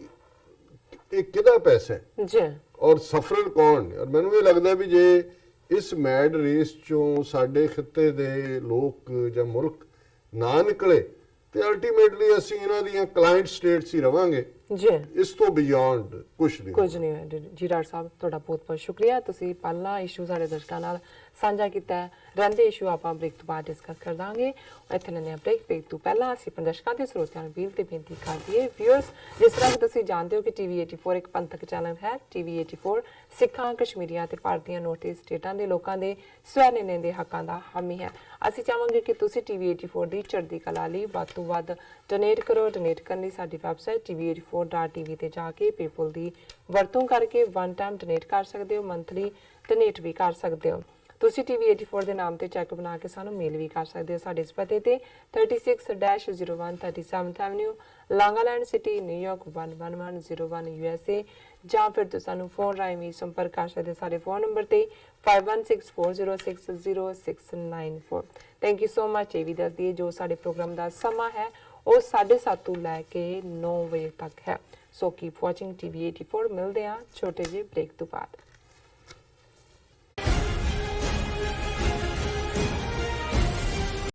ਇਹ ਕਿਹਦਾ ਪੈਸਾ ਹੈ ਜੀ ਔਰ ਸਫਰਰ ਕੌਣ ਨੇ? ਔਰ ਮੈਨੂੰ ਇਹ ਲੱਗਦਾ ਵੀ ਜੇ ਇਸ ਮੈਡ ਰੇਸ ਚੋਂ ਸਾਡੇ ਖਿੱਤੇ ਦੇ ਲੋਕ ਜਾਂ ਮੁਲਕ ਨਾ ਨਿਕਲੇ ਤੇ ਅਲਟੀਮੇਟਲੀ ਅਸੀਂ ਇਹਨਾਂ ਦੀਆਂ ਕਲਾਇੰਟ ਸਟੇਟਸ ਹੀ ਰਵਾਂਗੇ, ਜੀ ਇਸ ਤੋਂ ਬਿਯੋਂਡ ਕੁਝ ਨਹੀਂ। ਕੁਝ ਨਹੀਂ ਹੈ ਜੀ। ਡਾਕਟਰ ਸਾਹਿਬ ਤੁਹਾਡਾ ਬਹੁਤ ਬਹੁਤ ਸ਼ੁਕਰੀਆ, ਤੁਸੀਂ ਪਹਿਲਾ ਇਸ਼ੂ ਸਾਡੇ ਦਰਸ਼ਕਾਂ ਨਾਲ ਸਾਂਝਾ ਕੀਤਾ ਹੈ। ਰਹਿੰਦੇ ਇਸ਼ੂ ਆਪਾਂ ਬ੍ਰੇਕ ਤੋਂ ਬਾਅਦ ਡਿਸਕਸ ਕਰ ਦਾਂਗੇ। ਇੱਥੇ ਲੈਣੇ ਬ੍ਰੇਕ ਤੋਂ ਪਹਿਲਾਂ ਅਸੀਂ ਦਰਸ਼ਕਾਂ ਦੇ ਸਰੋਤਿਆਂ ਨੂੰ ਤੇ ਬੇਨਤੀ ਕਰ ਦਈਏ ਵਿਊਅਰਸ, ਜਿਸ ਤਰ੍ਹਾਂ ਕਿ ਤੁਸੀਂ ਜਾਣਦੇ ਹੋ ਕਿ ਟੀਵੀ 84 ਇੱਕ ਪੰਥਕ ਚੈਨਲ ਹੈ। ਟੀਵੀ 84 ਸਿੱਖਾਂ, ਕਸ਼ਮੀਰੀਆਂ ਤੇ ਭਾਰਤੀਆਂ ਨੌਰਥ ਈਸਟ ਸਟੇਟਾਂ ਦੇ ਲੋਕਾਂ ਦੇ ਸਵੈ ਨਿਰਣੇ ਦੇ ਹੱਕਾਂ ਦਾ ਹਾਮੀ ਹੈ। ਅਸੀਂ ਚਾਹਾਂਗੇ ਕਿ ਤੁਸੀਂ ਟੀਵੀ 84 ਦੀ ਚੜ੍ਹਦੀ ਕਲਾ ਲਈ ਵੱਧ ਤੋਂ ਵੱਧ ਡੋਨੇਟ ਕਰੋ। ਡੋਨੇਟ ਕਰਨ ਲਈ ਸਾਡੀ ਵੈਬਸਾਈਟ tv84.tv ਤੇ ਜਾ ਕੇ ਪੇਪਲ ਦੀ ਵਰਤੋਂ ਕਰਕੇ ਵਨ ਟਾਈਮ ਡੋਨੇਟ ਕਰ ਸਕਦੇ ਹੋ, ਮੰਥਲੀ ਡੋਨੇਟ ਵੀ ਕਰ ਸਕਦੇ ਹੋ। ਤੁਸੀਂ ਟੀਵੀ 84 ਦੇ ਨਾਮ ਤੇ ਚੈੱਕ ਬਣਾ ਕੇ ਸਾਨੂੰ ਮੇਲ ਵੀ ਕਰ ਸਕਦੇ ਹੋ ਸਾਡੇ ਇਸ ਪਤੇ ਤੇ 36-01 37th ਐਵਨਿਊ, ਲੌਂਗਆਈਲੈਂਡ ਸਿਟੀ, ਨਿਊਯਾਰਕ 11101 USA, ਜਾਂ ਫਿਰ ਤੁਸੀਂ ਸਾਨੂੰ ਫੋਨ ਰਾਹੀਂ ਵੀ ਸੰਪਰਕ ਕਰ ਸਕਦੇ ਹੋ ਸਾਡੇ ਫੋਨ ਨੰਬਰ ਤੇ 5164060694। Thank you so much. ਇਹ ਵੀ ਦੱਸ ਦਈਏ ਜੋ ਸਾਡੇ ਪ੍ਰੋਗਰਾਮ ਦਾ ਸਮਾਂ ਹੈ ਉਹ 7:30 ਤੋਂ ਲੈ ਕੇ 9 ਵਜੇ ਤੱਕ ਹੈ। ਸੋ ਕੀਪ ਵਾਚਿੰਗ ਟੀਵੀ 84। ਮਿਲਦੇ ਹਾਂ ਛੋਟੇ ਜਿਹੇ ਬ੍ਰੇਕ ਤੋਂ ਬਾਅਦ।